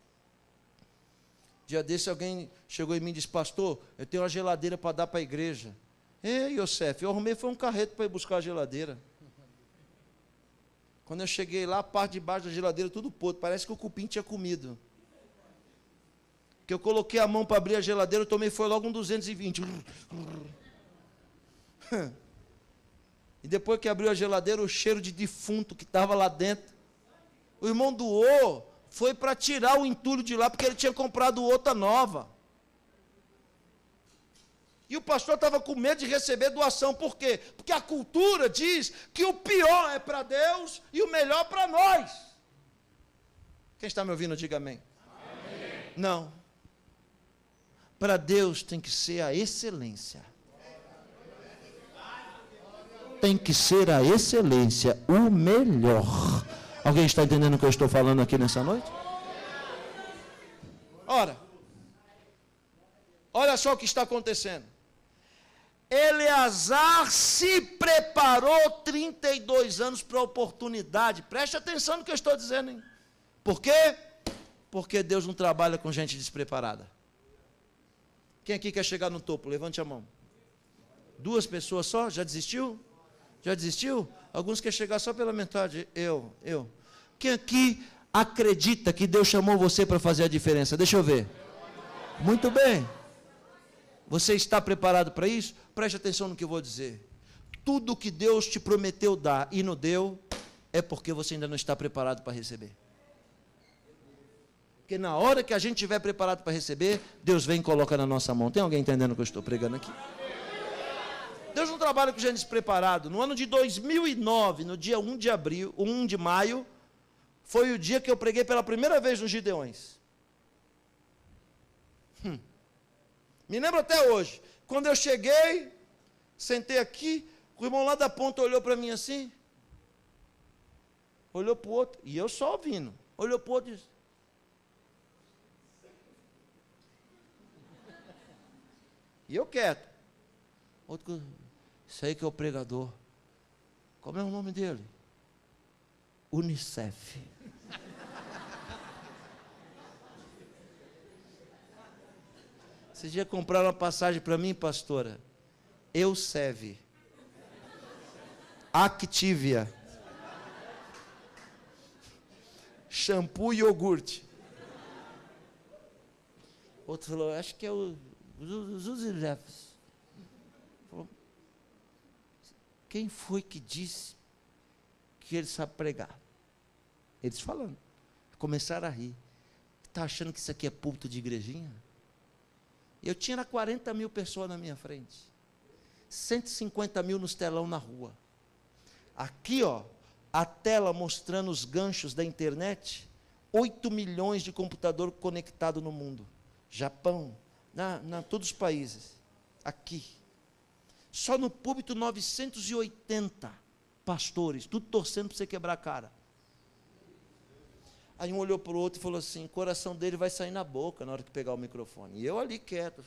Dia desse alguém chegou em mim e disse: pastor, eu tenho uma geladeira para dar para a igreja. Ei, Yosef, eu arrumei foi um carreto para ir buscar a geladeira. Quando eu cheguei lá, a parte de baixo da geladeira tudo podre, parece que o cupim tinha comido. Que eu coloquei a mão para abrir a geladeira, eu tomei foi logo um 220. E depois que abriu a geladeira, o cheiro de defunto que estava lá dentro. O irmão doou, foi para tirar o entulho de lá, porque ele tinha comprado outra nova. E o pastor estava com medo de receber doação. Por quê? Porque a cultura diz que o pior é para Deus e o melhor para nós. Quem está me ouvindo, diga amém. Amém. Não. Para Deus tem que ser a excelência. Tem que ser a excelência, o melhor. Alguém está entendendo o que eu estou falando aqui nessa noite? Ora, olha só o que está acontecendo. Eleazar se preparou 32 anos para a oportunidade. Preste atenção no que eu estou dizendo, hein? Por quê? Porque Deus não trabalha com gente despreparada. Quem aqui quer chegar no topo? Levante a mão. 2 pessoas só? Já desistiu? Já desistiu? Alguns querem chegar só pela metade. Eu. Quem aqui acredita que Deus chamou você para fazer a diferença? Deixa eu ver. Muito bem. Você está preparado para isso? Preste atenção no que eu vou dizer. Tudo que Deus te prometeu dar e não deu, é porque você ainda não está preparado para receber. Porque na hora que a gente estiver preparado para receber, Deus vem e coloca na nossa mão. Tem alguém entendendo o que eu estou pregando aqui? Deus não trabalha com gente despreparado. No ano de 2009, no dia 1 de maio, foi o dia que eu preguei pela primeira vez nos Gideões. Me lembro até hoje. Quando eu cheguei, sentei aqui, o irmão lá da ponta olhou para mim assim, olhou para o outro, e eu só ouvindo, olhou para o outro e disse: e eu quieto. Outro, isso aí que é o pregador. Como é o nome dele? Unicef. Esse dia compraram uma passagem para mim, pastora. Eusev. Activia. Shampoo e iogurte. Outro falou: acho que é o José. Quem foi que disse que ele sabe pregar? Eles falando. Começaram a rir. Está achando que isso aqui é púlpito de igrejinha? Eu tinha 40 mil pessoas na minha frente. 150 mil nos telão na rua. Aqui, ó, a tela mostrando os ganchos da internet. 8 milhões de computador conectado no mundo. Japão, todos os países. Aqui. Só no púlpito 980 pastores, tudo torcendo para você quebrar a cara. Aí um olhou para o outro e falou assim: o coração dele vai sair na boca na hora que pegar o microfone. E eu ali quieto.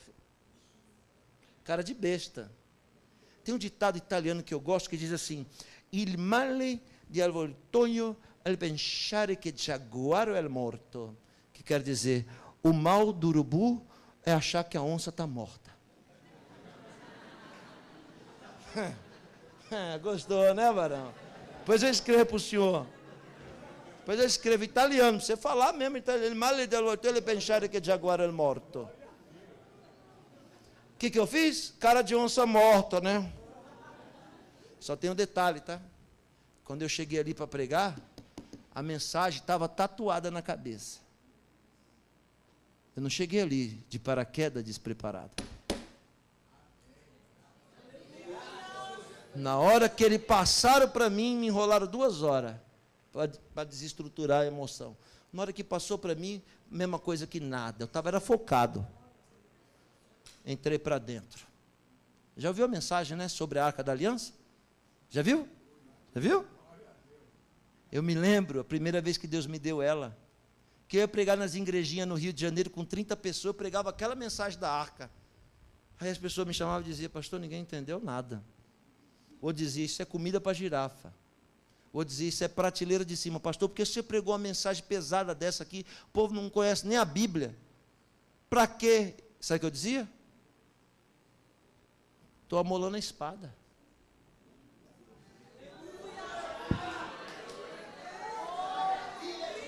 Cara de besta. Tem um ditado italiano que eu gosto que diz assim: il male di avvoltoio al pensare che giaguaro è morto. Que quer dizer, o mal do urubu é achar que a onça está morta. Gostou, né, varão? Depois eu escrevo para o senhor. Depois eu escrevo italiano, você falar mesmo italiano. Male dell'hotel pensare che jaguar è morto. O que eu fiz? Cara de onça morta, né? Só tem um detalhe, tá? Quando eu cheguei ali para pregar, a mensagem estava tatuada na cabeça. Eu não cheguei ali de paraquedas despreparado. Na hora que eles passaram para mim, me enrolaram 2 horas para desestruturar a emoção. Na hora que passou para mim, mesma coisa que nada. Eu era focado. Entrei para dentro. Já ouviu a mensagem, né, sobre a Arca da Aliança? Já viu? Já viu? Eu me lembro, a primeira vez que Deus me deu ela, que eu ia pregar nas igrejinhas no Rio de Janeiro com 30 pessoas, eu pregava aquela mensagem da arca. Aí as pessoas me chamavam e diziam, pastor, ninguém entendeu nada. Ou dizia, isso é comida para girafa. Ou dizia, isso é prateleira de cima. Pastor, porque você pregou uma mensagem pesada dessa aqui, o povo não conhece nem a Bíblia. Para quê? Sabe o que eu dizia? Estou amolando a espada.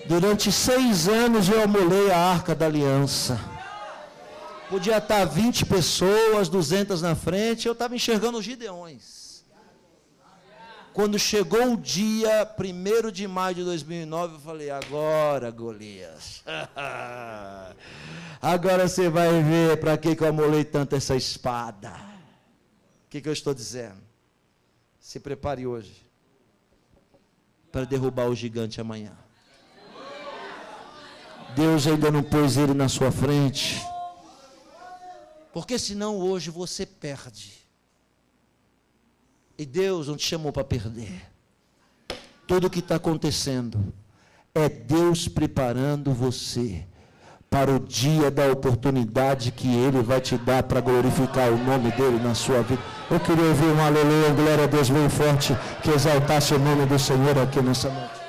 Durante 6 anos eu amolei a Arca da Aliança. Podia estar 20 pessoas, 200 na frente, eu estava enxergando os gideões. Quando chegou o dia 1º de maio de 2009, eu falei, agora, Golias, agora você vai ver para que eu amolei tanto essa espada. O que eu estou dizendo? Se prepare hoje para derrubar o gigante amanhã. Deus ainda não pôs ele na sua frente, porque senão hoje você perde. E Deus não te chamou para perder. Tudo o que está acontecendo é Deus preparando você para o dia da oportunidade que Ele vai te dar para glorificar o nome dEle na sua vida. Eu queria ouvir um aleluia, glória a Deus bem forte, que exaltasse o nome do Senhor aqui nessa noite.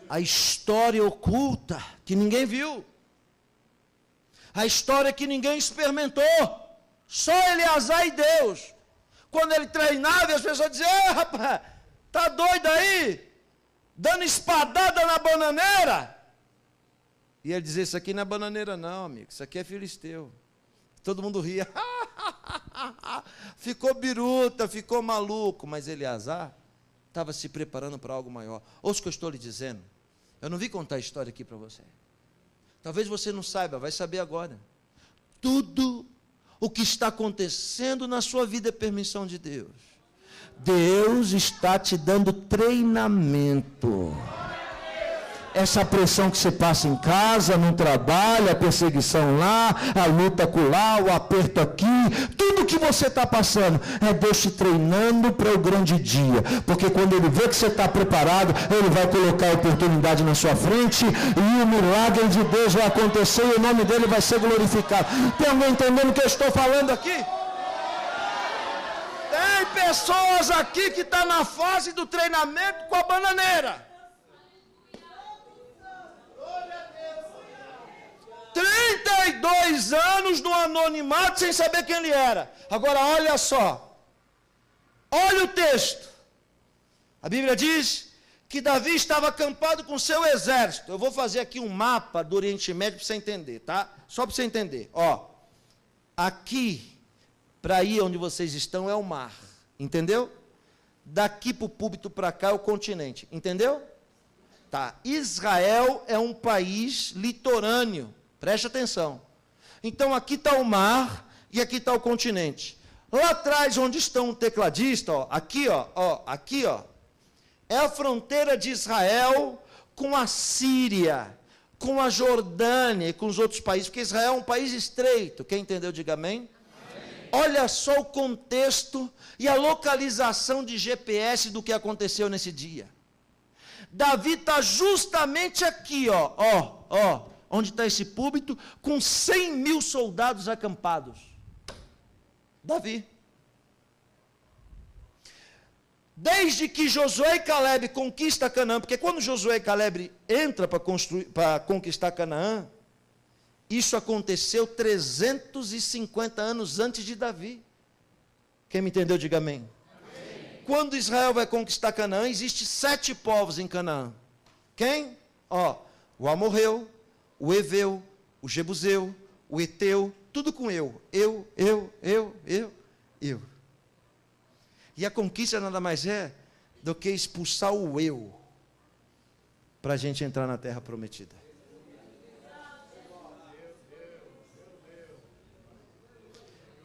A história oculta que ninguém viu, a história que ninguém experimentou, só Eleazar e Deus. Quando ele treinava, as pessoas diziam, rapaz, tá doido aí? Dando espadada na bananeira? E ele dizia, isso aqui não é bananeira não, amigo, isso aqui é filisteu. Todo mundo ria, ficou biruta, ficou maluco, mas Eleazar estava se preparando para algo maior. Ouça o que eu estou lhe dizendo. Eu não vim contar a história aqui para você. Talvez você não saiba, vai saber agora. Tudo o que está acontecendo na sua vida é permissão de Deus. Deus está te dando treinamento. Essa pressão que você passa em casa, no trabalho, a perseguição lá, a luta acolá, o aperto aqui, tudo que você está passando, é Deus te treinando para o grande dia. Porque quando Ele vê que você está preparado, Ele vai colocar a oportunidade na sua frente e o milagre de Deus vai acontecer e o nome dEle vai ser glorificado. Tem alguém entendendo o que eu estou falando aqui? Tem pessoas aqui que estão na fase do treinamento com a bananeira. 32 anos no anonimato sem saber quem ele era. Agora olha só. Olha o texto. A Bíblia diz que Davi estava acampado com seu exército. Eu vou fazer aqui um mapa do Oriente Médio para você entender, tá? Só para você entender. Ó, aqui, para ir onde vocês estão, é o mar. Entendeu? Daqui para o púlpito para cá é o continente. Entendeu? Tá. Israel é um país litorâneo. Preste atenção. Então aqui está o mar e aqui está o continente. Lá atrás, onde estão o tecladista, ó, aqui, ó, é a fronteira de Israel com a Síria, com a Jordânia e com os outros países, porque Israel é um país estreito. Quem entendeu, diga amém. Amém. Olha só o contexto e a localização de GPS do que aconteceu nesse dia. Davi está justamente aqui, ó, onde está esse púlpito, com 100 mil soldados acampados. Davi. Desde que Josué e Caleb conquistam Canaã, porque quando Josué e Caleb entram para conquistar Canaã, isso aconteceu 350 anos antes de Davi. Quem me entendeu, diga amém. Amém. Quando Israel vai conquistar Canaã, existem 7 povos em Canaã. Quem? O amorreu, o Eveu, o Jebuseu, o Eteu, tudo com eu. E a conquista nada mais é do que expulsar o eu, para a gente entrar na terra prometida.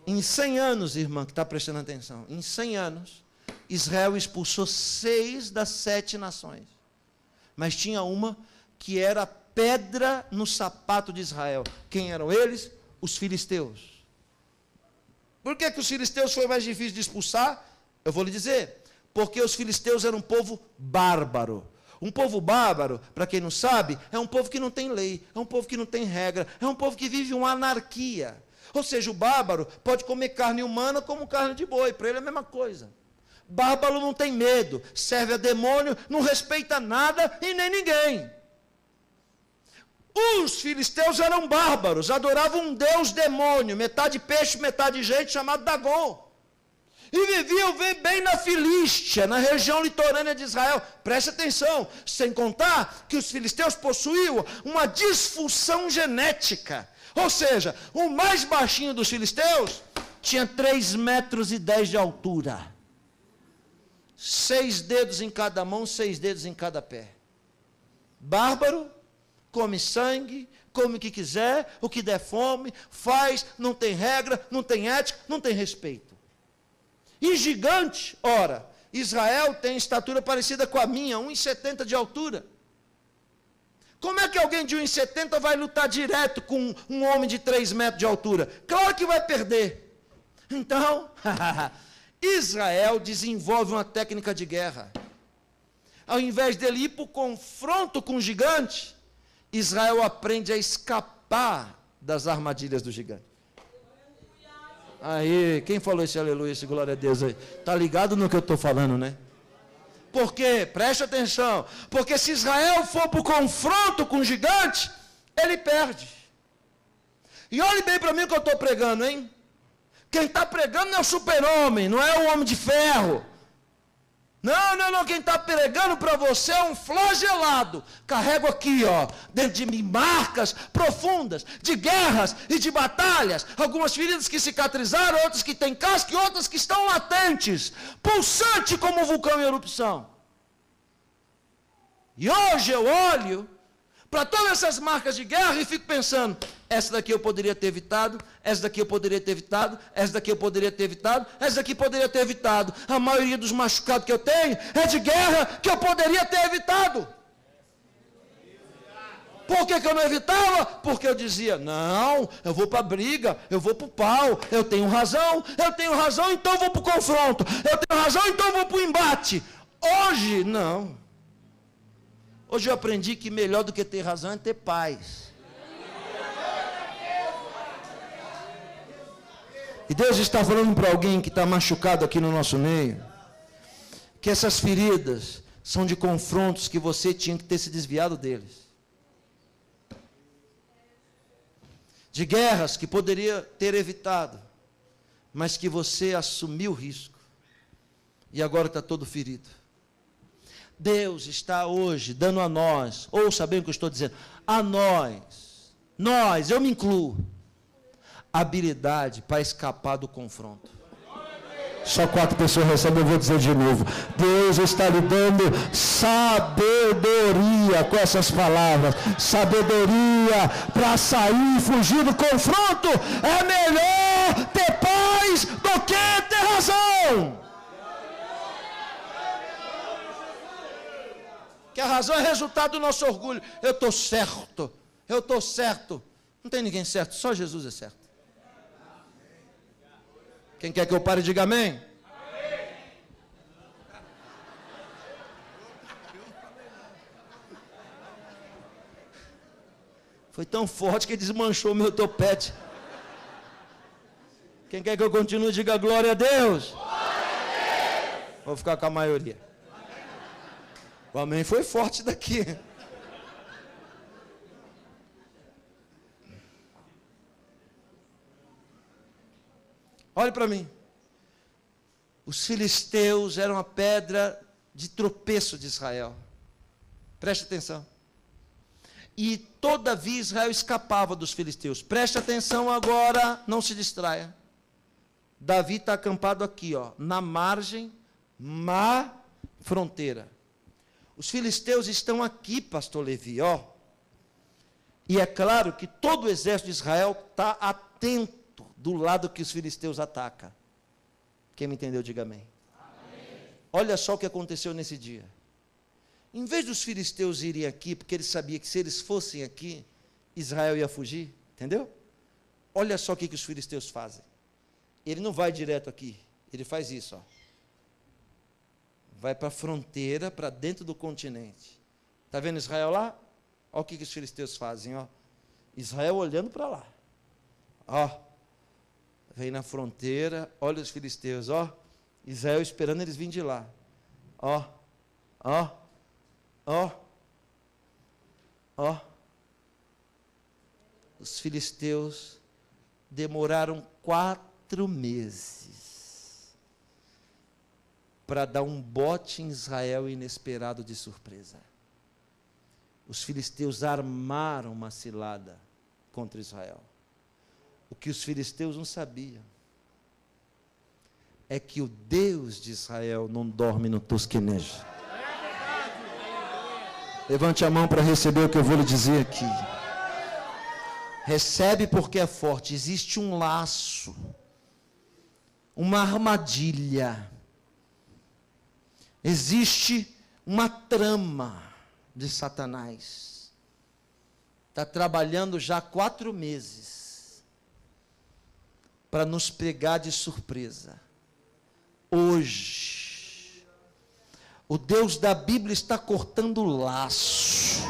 Em 100 anos, irmã, que está prestando atenção, em 100 anos, Israel expulsou 6 das 7 nações. Mas tinha uma que era pedra no sapato de Israel. Quem eram eles? Os filisteus. Por que os filisteus foi mais difícil de expulsar? Eu vou lhe dizer. Porque os filisteus eram um povo bárbaro. Um povo bárbaro, para quem não sabe, é um povo que não tem lei, é um povo que não tem regra, é um povo que vive uma anarquia. Ou seja, o bárbaro pode comer carne humana como carne de boi, para ele é a mesma coisa. Bárbaro não tem medo, serve a demônio, não respeita nada e nem ninguém. Os filisteus eram bárbaros, adoravam um deus demônio, metade peixe, metade gente, chamado Dagon. E viviam bem na Filístia, na região litorânea de Israel. Preste atenção, sem contar que os filisteus possuíam uma disfunção genética. Ou seja, o mais baixinho dos filisteus tinha 3,10 metros de altura. 6 dedos em cada mão, 6 dedos em cada pé. Bárbaro, come sangue, come o que quiser, o que der fome, faz, não tem regra, não tem ética, não tem respeito. E gigante, ora, Israel tem estatura parecida com a minha, 1,70 de altura. Como é que alguém de 1,70 vai lutar direto com um homem de 3 metros de altura? Claro que vai perder. Então, Israel desenvolve uma técnica de guerra. Ao invés dele ir para o confronto com o gigante, Israel aprende a escapar das armadilhas do gigante. Aí, quem falou esse aleluia, esse glória a Deus aí? Está ligado no que eu estou falando, né? Por quê? Preste atenção. Porque se Israel for para o confronto com o gigante, ele perde. E olhe bem para mim o que eu estou pregando, hein? Quem está pregando não é o super-homem, não é o homem de ferro. Não, quem está pregando para você é um flagelado. Carrego aqui, ó, dentro de mim, marcas profundas, de guerras e de batalhas. Algumas feridas que cicatrizaram, outras que têm casca e outras que estão latentes, pulsante como um vulcão em erupção. E hoje eu olho para todas essas marcas de guerra e fico pensando, essa daqui eu poderia ter evitado, essa daqui eu poderia ter evitado, essa daqui eu poderia ter evitado, essa daqui poderia ter evitado. A maioria dos machucados que eu tenho é de guerra que eu poderia ter evitado. Por que eu não evitava? Porque eu dizia, não, eu vou para a briga, eu vou para o pau, eu tenho razão, então eu vou para o confronto, eu tenho razão, então eu vou para o embate. Hoje, não. Hoje eu aprendi que melhor do que ter razão é ter paz. E Deus está falando para alguém que está machucado aqui no nosso meio, que essas feridas são de confrontos que você tinha que ter se desviado deles. De guerras que poderia ter evitado, mas que você assumiu o risco. E agora está todo ferido. Deus está hoje dando a nós, ouça bem o que eu estou dizendo, a nós, eu me incluo, habilidade para escapar do confronto. Só 4 pessoas recebem, eu vou dizer de novo. Deus está lhe dando sabedoria com essas palavras. Sabedoria para sair e fugir do confronto. É melhor ter paz do que ter razão. Que a razão é resultado do nosso orgulho. Eu estou certo. Não tem ninguém certo, só Jesus é certo. Quem quer que eu pare, diga amém. Foi tão forte que desmanchou o meu topete. Quem quer que eu continue, diga glória a Deus. Glória a Deus. Vou ficar com a maioria. O amém foi forte daqui. Olhe para mim. Os filisteus eram a pedra de tropeço de Israel. Preste atenção. E todavia Israel escapava dos filisteus. Preste atenção agora, não se distraia. Davi está acampado aqui, ó, na margem Mar, fronteira. Os filisteus estão aqui, pastor Levi, ó. E é claro que todo o exército de Israel está atento do lado que os filisteus atacam. Quem me entendeu, diga amém. Amém. Olha só o que aconteceu nesse dia. Em vez dos filisteus irem aqui, porque eles sabiam que se eles fossem aqui, Israel ia fugir, entendeu? Olha só o que os filisteus fazem. Ele não vai direto aqui, ele faz isso, ó. Vai para a fronteira, para dentro do continente. Está vendo Israel lá? Olha o que os filisteus fazem, ó. Israel olhando para lá. Ó. Vem na fronteira, olha os filisteus, ó. Israel esperando eles virem de lá. Ó. Ó. Ó. Ó. Os filisteus demoraram 4 meses para dar um bote em Israel inesperado de surpresa. Os filisteus armaram uma cilada contra Israel. O que os filisteus não sabiam é que o Deus de Israel não dorme no tosquenejo. Levante a mão para receber o que eu vou lhe dizer aqui. Recebe porque é forte. Existe um laço, uma armadilha, existe uma trama de Satanás. Está trabalhando já 4 meses para nos pegar de surpresa. Hoje, o Deus da Bíblia está cortando o laço,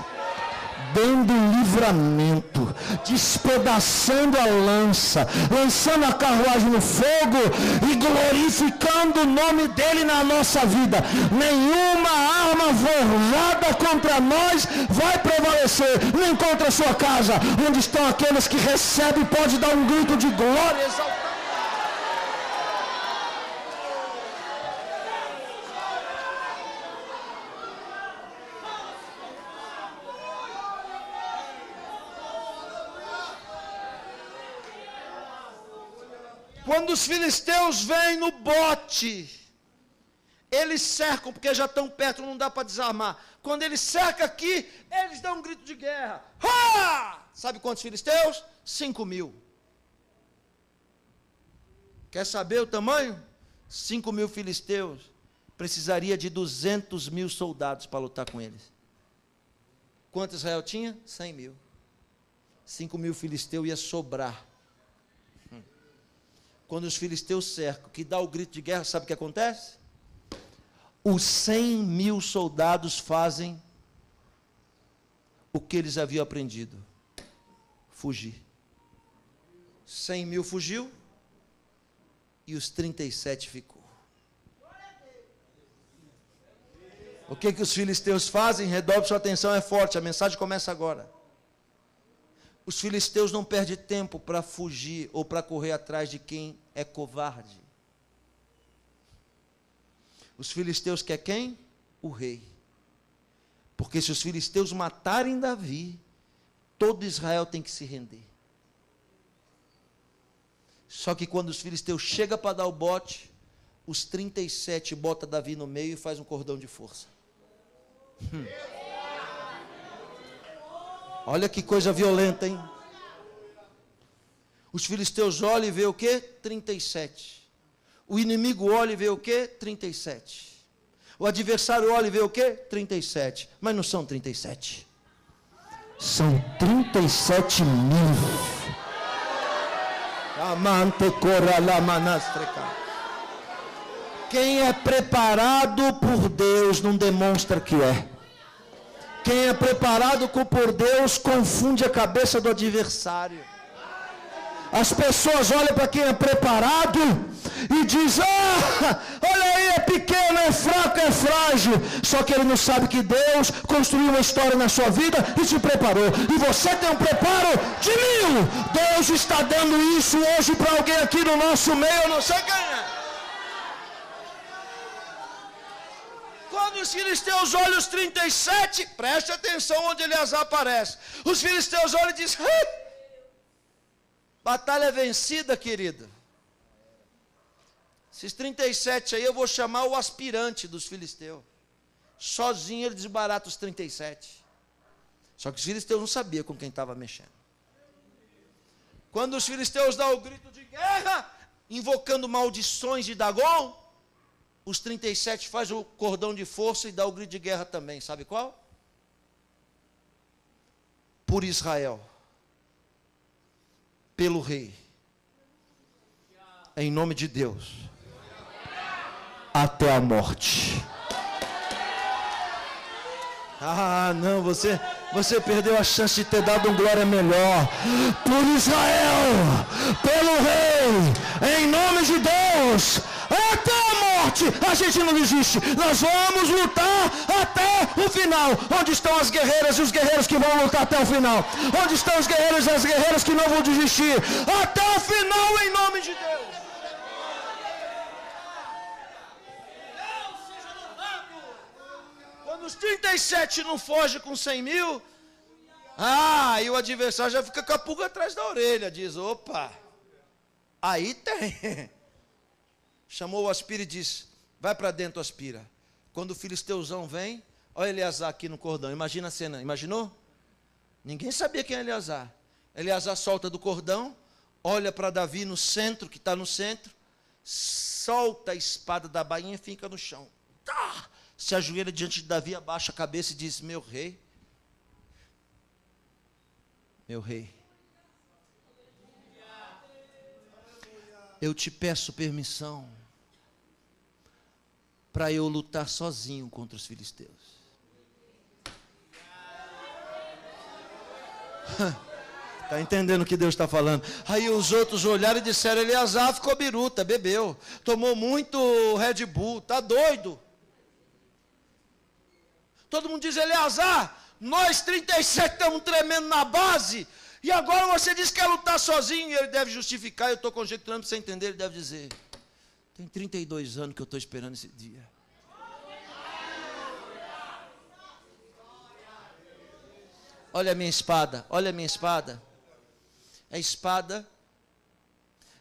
dando livramento, despedaçando a lança, lançando a carruagem no fogo e glorificando o nome dele na nossa vida. Nenhuma arma forjada contra nós vai prevalecer, nem contra a sua casa. Onde estão aqueles que recebem, pode dar um grito de glória, exaltando. Quando os filisteus vêm no bote, eles cercam, porque já estão perto, não dá para desarmar. Quando eles cercam aqui, eles dão um grito de guerra. Ha! Sabe quantos filisteus? 5.000. Quer saber o tamanho? 5.000 filisteus. Precisaria de 200.000 soldados para lutar com eles. Quanto Israel tinha? 100.000. 5.000 filisteus ia sobrar. Quando os filisteus cercam, que dá o grito de guerra, sabe o que acontece? Os 100.000 soldados fazem o que eles haviam aprendido: fugir. 100.000 fugiu e os 37 ficou. O que os filisteus fazem? Redobre sua atenção, é forte, a mensagem começa agora. Os filisteus não perdem tempo para fugir ou para correr atrás de quem é covarde. Os filisteus querem quem? O rei. Porque se os filisteus matarem Davi, todo Israel tem que se render. Só que quando os filisteus chegam para dar o bote, os 37 botam Davi no meio e faz um cordão de força. Olha que coisa violenta, hein? Os filisteus olham e vê o quê? 37. O inimigo olha e vê o quê? 37. O adversário olha e vê o quê? 37. Mas não são 37. São 37.000. Quem é preparado por Deus não demonstra que é. Quem é preparado por Deus confunde a cabeça do adversário. As pessoas olham para quem é preparado e dizem: olha aí, é pequeno, é fraco, é frágil. Só que ele não sabe que Deus construiu uma história na sua vida e te preparou. E você tem um preparo de 1000. Deus está dando isso hoje para alguém aqui no nosso meio, eu não sei quem é. Quando os filisteus olham os 37, preste atenção onde Eleazar aparece. Os filisteus olham e dizem: batalha vencida, querido. Esses 37 aí eu vou chamar o aspirante dos filisteus. Sozinho ele desbarata os 37. Só que os filisteus não sabiam com quem estava mexendo. Quando os filisteus dão o grito de guerra, invocando maldições de Dagon, os 37 faz o cordão de força e dá o grito de guerra também. Sabe qual? Por Israel. Pelo rei. Em nome de Deus. Até a morte. Ah, não, você perdeu a chance de ter dado um glória melhor. Por Israel, pelo rei, em nome de Deus, até a morte. A gente não desiste. Nós vamos lutar até o final. Onde estão as guerreiras e os guerreiros que vão lutar até o final? Onde estão os guerreiros e as guerreiras que não vão desistir? Até o final, em nome de Deus. Os 37 não fogem com 100 mil, e o adversário já fica com a pulga atrás da orelha, diz, opa, aí tem. Chamou o Aspira e disse, vai para dentro, Aspira. Quando o filisteuzão vem, olha Eleazar aqui no cordão, imagina a cena, imaginou? Ninguém sabia quem é Eleazar. Eleazar solta do cordão, olha para Davi no centro, que está no centro, solta a espada da bainha e fica no chão. Se ajoelha diante de Davi, abaixa a cabeça e diz, meu rei, eu te peço permissão para eu lutar sozinho contra os filisteus. Está entendendo o que Deus está falando? Aí os outros olharam e disseram, Eleazar ficou biruta, bebeu, tomou muito Red Bull, está doido. Todo mundo diz, Eleazar, nós 37 estamos tremendo na base, e agora você diz que quer lutar sozinho, e ele deve justificar, eu estou conjecturando para você entender, ele deve dizer, tem 32 anos que eu estou esperando esse dia. Olha a minha espada, é a espada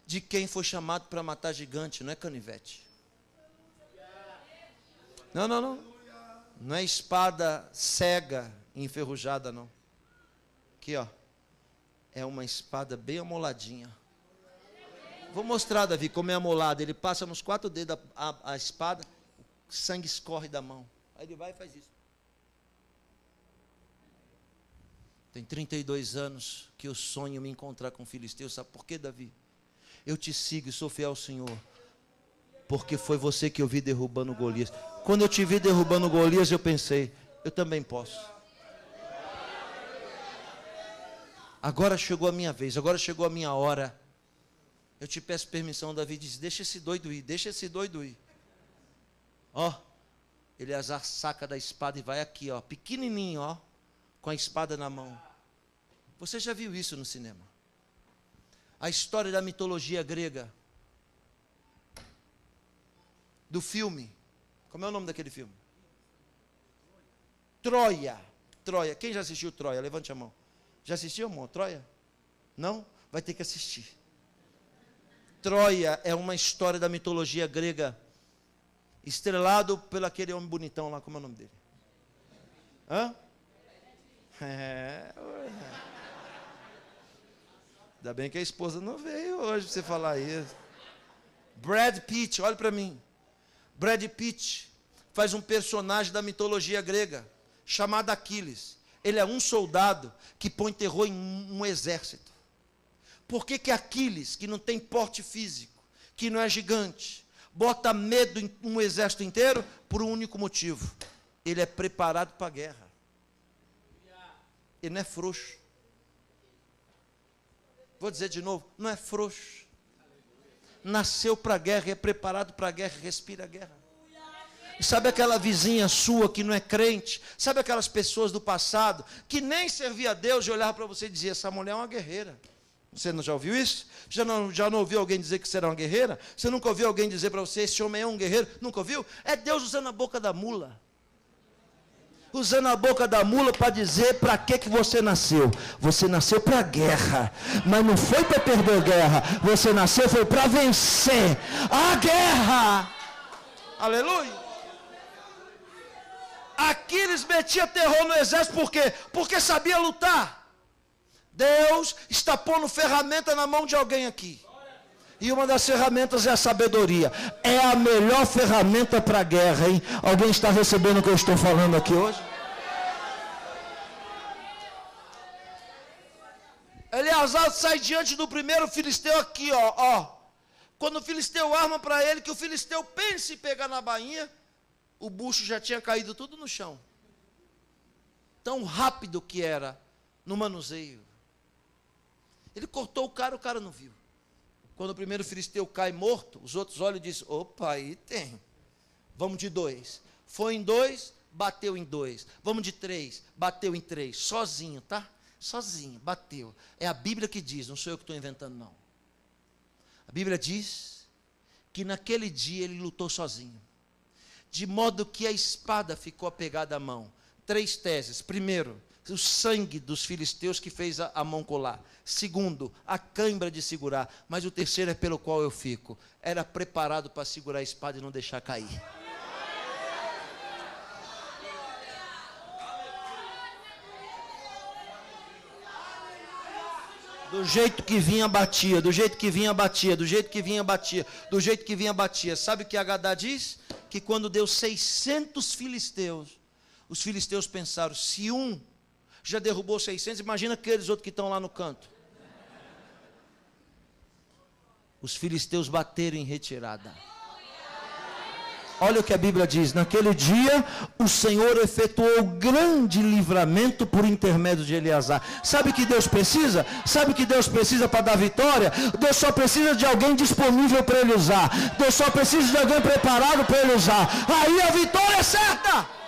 de quem foi chamado para matar gigante, não é canivete. Não. Não é espada cega, enferrujada, não. Aqui, ó. É uma espada bem amoladinha. Vou mostrar, Davi, como é amolada. Ele passa nos 4 dedos a espada, o sangue escorre da mão. Aí ele vai e faz isso. Tem 32 anos que eu sonho me encontrar com o filisteu. Sabe por quê, Davi? Eu te sigo e sou fiel ao Senhor. Porque foi você que eu vi derrubando Golias. Quando eu te vi derrubando Golias, eu pensei, eu também posso. Agora chegou a minha vez, agora chegou a minha hora. Eu te peço permissão, Davi diz, deixa esse doido ir. Ó, Eleazar saca da espada e vai aqui, ó, pequenininho, ó, com a espada na mão. Você já viu isso no cinema? A história da mitologia grega. Do filme, como é o nome daquele filme? Troia. Quem já assistiu Troia? Levante a mão. Já assistiu, amor? Troia? Não? Vai ter que assistir. Troia é uma história da mitologia grega, estrelado pelo aquele homem bonitão lá, como é o nome dele? Ainda bem que a esposa não veio hoje para você falar isso. Brad Pitt, olha para mim. Brad Pitt faz um personagem da mitologia grega, chamado Aquiles. Ele é um soldado que põe terror em um exército. Por que Aquiles, que não tem porte físico, que não é gigante, bota medo em um exército inteiro? Por um único motivo. Ele é preparado para a guerra. Ele não é frouxo. Vou dizer de novo, não é frouxo. Nasceu para a guerra, é preparado para a guerra, respira a guerra. E sabe aquela vizinha sua que não é crente? Sabe aquelas pessoas do passado que nem servia a Deus e olhava para você e dizia, essa mulher é uma guerreira. Você não já ouviu isso? Já não ouviu alguém dizer que você era uma guerreira? Você nunca ouviu alguém dizer para você, esse homem é um guerreiro? Nunca ouviu? É Deus usando a boca da mula. usando a boca da mula para dizer para que você nasceu. Você nasceu para a guerra, mas não foi para perder a guerra. Você nasceu foi para vencer a guerra. Aleluia. Aquiles metia terror no exército, por quê? Porque sabia lutar. Deus está pondo ferramenta na mão de alguém aqui. E uma das ferramentas é a sabedoria. É a melhor ferramenta para a guerra, hein? Alguém está recebendo o que eu estou falando aqui hoje? Eleazar sai diante do primeiro filisteu aqui, ó. Quando o filisteu arma para ele, que o filisteu pense em pegar na bainha, o bucho já tinha caído tudo no chão. Tão rápido que era no manuseio. Ele cortou o cara não viu. Quando o primeiro filisteu cai morto, os outros olham e dizem, opa, aí tem. Vamos de 2. Foi em 2, bateu em 2. Vamos de 3, bateu em 3. Sozinho, tá? Sozinho, bateu. É a Bíblia que diz, não sou eu que estou inventando, não. A Bíblia diz que naquele dia ele lutou sozinho. De modo que a espada ficou apegada à mão. 3 teses. Primeiro, o sangue dos filisteus que fez a mão colar. Segundo, a cãibra de segurar. Mas o terceiro é pelo qual eu fico. Era preparado para segurar a espada e não deixar cair. Do jeito que vinha, batia. Do jeito que vinha, batia. Do jeito que vinha, batia. Do jeito que vinha, batia. Sabe o que Agadá diz? Que quando deu 600 filisteus, os filisteus pensaram, se um já derrubou 600, imagina aqueles outros que estão lá no canto. Os filisteus bateram em retirada. Olha o que a Bíblia diz, naquele dia o Senhor efetuou grande livramento por intermédio de Eleazar. Sabe o que Deus precisa? Sabe o que Deus precisa para dar vitória? Deus só precisa de alguém disponível para ele usar. Deus só precisa de alguém preparado para ele usar. Aí a vitória é certa.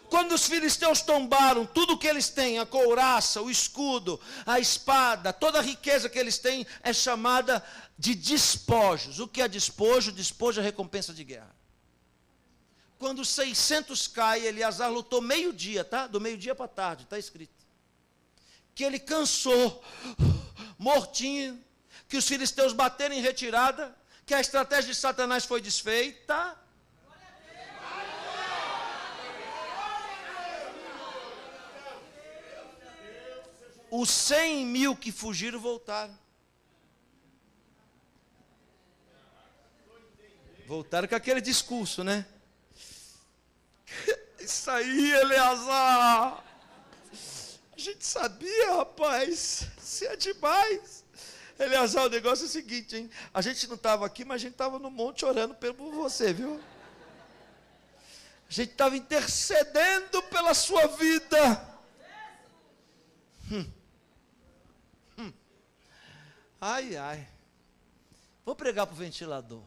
Quando os filisteus tombaram, tudo que eles têm, a couraça, o escudo, a espada, toda a riqueza que eles têm é chamada de despojos. O que é despojo? Despojo é recompensa de guerra. Quando os 600 caem, Eleazar lutou meio-dia, tá? Do meio-dia para tarde, está escrito. Que ele cansou, mortinho, que os filisteus bateram em retirada, que a estratégia de Satanás foi desfeita. Os 100 mil que fugiram voltaram. Voltaram com aquele discurso, né? Isso aí, Eleazar. A gente sabia, rapaz. Isso é demais. Eleazar, o negócio é o seguinte, hein? A gente não estava aqui, mas a gente estava no monte orando por você, viu? A gente estava intercedendo pela sua vida. Ai, ai. Vou pregar para o ventilador.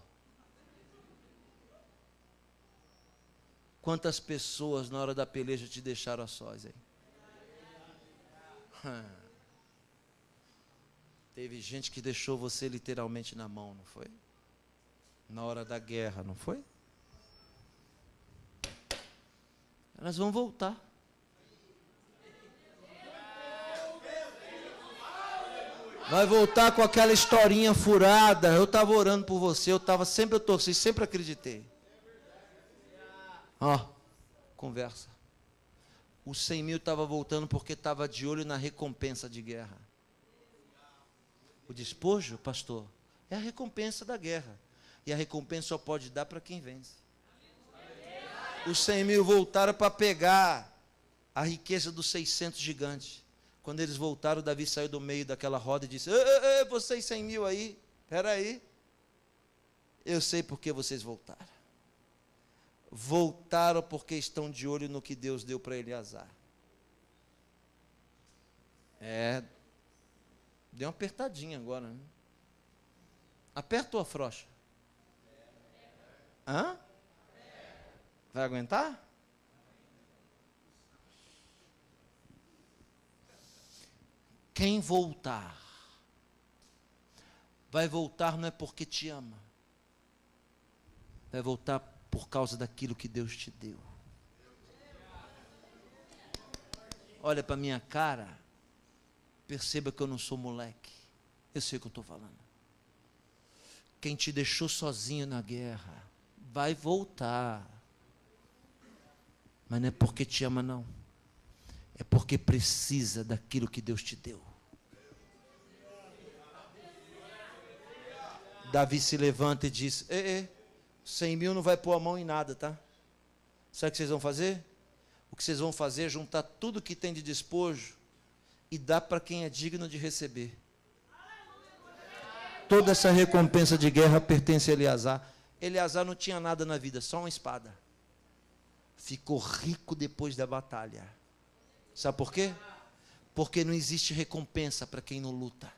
Quantas pessoas na hora da peleja te deixaram a sós, hein? Teve gente que deixou você literalmente na mão, não foi? Na hora da guerra, não foi? Elas vão voltar. Vai voltar com aquela historinha furada. Eu estava orando por você, eu torci, sempre acreditei. Ó, conversa. Os 100 mil estava voltando porque estava de olho na recompensa de guerra. O despojo, pastor, é a recompensa da guerra. E a recompensa só pode dar para quem vence. Os 100 mil voltaram para pegar a riqueza dos 600 gigantes. Quando eles voltaram, Davi saiu do meio daquela roda e disse, vocês 100 mil aí, espera aí. Eu sei por que vocês voltaram. Voltaram porque estão de olho no que Deus deu para Eleazar. Deu uma apertadinha agora, né? Aperta ou afrouxa? Hã? Vai aguentar? Quem voltar, vai voltar não é porque te ama. Vai voltar por causa daquilo que Deus te deu. Olha para minha cara, perceba que eu não sou moleque. Eu sei o que eu estou falando. Quem te deixou sozinho na guerra, vai voltar. Mas não é porque te ama, não. É porque precisa daquilo que Deus te deu. Davi se levanta e diz: 100 mil não vai pôr a mão em nada, tá? Sabe o que vocês vão fazer? O que vocês vão fazer é juntar tudo que tem de despojo e dar para quem é digno de receber. Toda essa recompensa de guerra pertence a Eleazar. Eleazar não tinha nada na vida, só uma espada. Ficou rico depois da batalha. Sabe por quê? Porque não existe recompensa para quem não luta.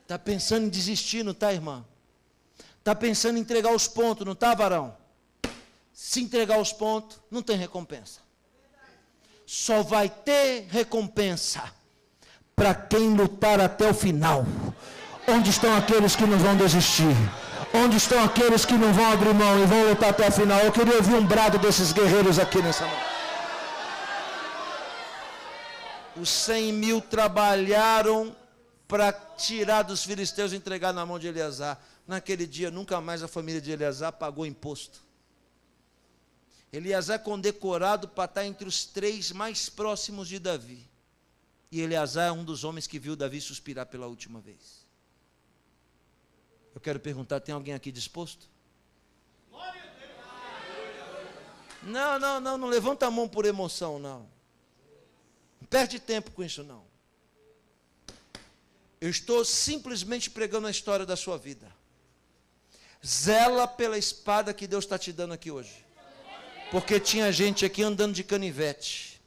Está pensando em desistir, não está, irmã? Está pensando em entregar os pontos, não está, varão? Se entregar os pontos, não tem recompensa. Só vai ter recompensa para quem lutar até o final. Onde estão aqueles que não vão desistir? Onde estão aqueles que não vão abrir mão e vão lutar até o final? Eu queria ouvir um brado desses guerreiros aqui nessa noite. Os 100 mil trabalharam para tirar dos filisteus e entregar na mão de Eleazar. Naquele dia, nunca mais a família de Eleazar pagou imposto. Eleazar é condecorado para estar entre os 3 mais próximos de Davi. E Eleazar é um dos homens que viu Davi suspirar pela última vez. Eu quero perguntar, tem alguém aqui disposto? Não levanta a mão por emoção, não. Não perde tempo com isso, não. Eu estou simplesmente pregando a história da sua vida. Zela pela espada que Deus está te dando aqui hoje. Porque tinha gente aqui andando de canivete.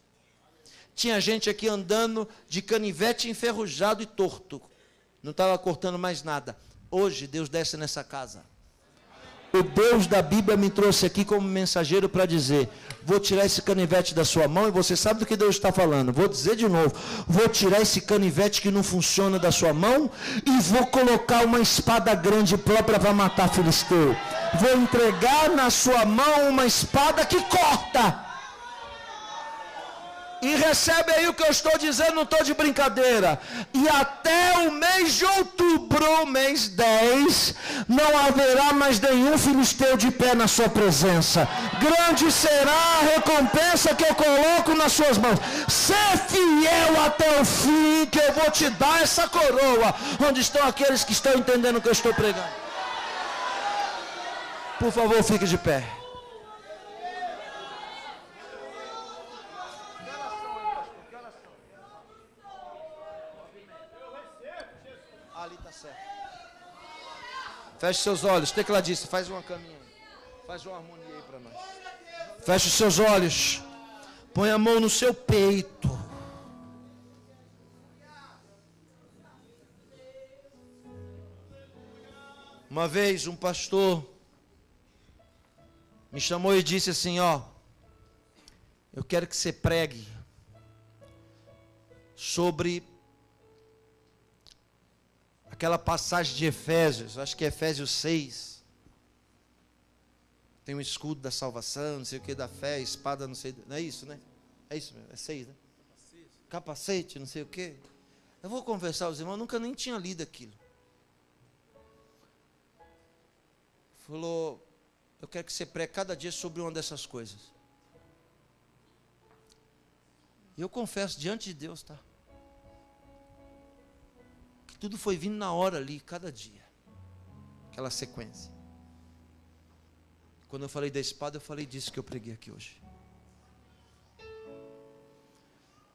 Tinha gente aqui andando de canivete enferrujado e torto. Não estava cortando mais nada. Hoje Deus desce nessa casa. O Deus da Bíblia me trouxe aqui como mensageiro para dizer: vou tirar esse canivete da sua mão, e você sabe do que Deus está falando. Vou dizer de novo: vou tirar esse canivete que não funciona da sua mão e vou colocar uma espada grande própria para matar filisteu. Vou entregar na sua mão uma espada que corta. E recebe aí o que eu estou dizendo, não estou de brincadeira. E até o mês de outubro, mês 10, não haverá mais nenhum filisteu de pé na sua presença. Grande será a recompensa que eu coloco nas suas mãos. Ser fiel até o fim, que eu vou te dar essa coroa. Onde estão aqueles que estão entendendo o que eu estou pregando? Por favor, fique de pé. Ali está certo. Feche seus olhos, tecladista, faz uma caminha aí. Faz uma harmonia aí para nós. Feche os seus olhos. Põe a mão no seu peito. Uma vez um pastor me chamou e disse assim: ó, eu quero que você pregue sobre aquela passagem de Efésios, acho que é Efésios 6. Tem um escudo da salvação, não sei o que, da fé, espada, não sei, não é isso, né? É isso mesmo, é 6, né? Capacete, não sei o que. Eu vou conversar com os irmãos, eu nunca nem tinha lido aquilo. Falou: eu quero que você pregue cada dia sobre uma dessas coisas. E eu confesso diante de Deus, tá? Que tudo foi vindo na hora ali, cada dia. Aquela sequência. Quando eu falei da espada, eu falei disso que eu preguei aqui hoje.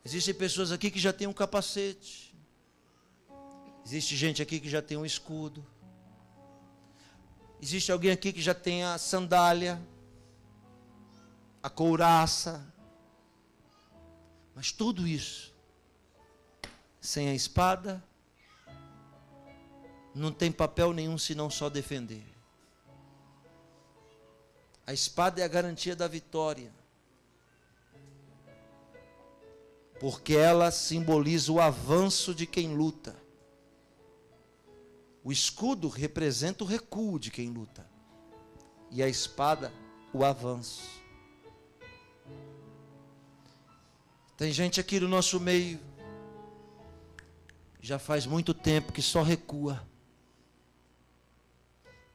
Existem pessoas aqui que já têm um capacete. Existe gente aqui que já tem um escudo. Existe alguém aqui que já tem a sandália, a couraça. Mas tudo isso, sem a espada, não tem papel nenhum senão só defender. A espada é a garantia da vitória. Porque ela simboliza o avanço de quem luta. O escudo representa o recuo de quem luta. e a espada, o avanço. Tem gente aqui no nosso meio, já faz muito tempo que só recua,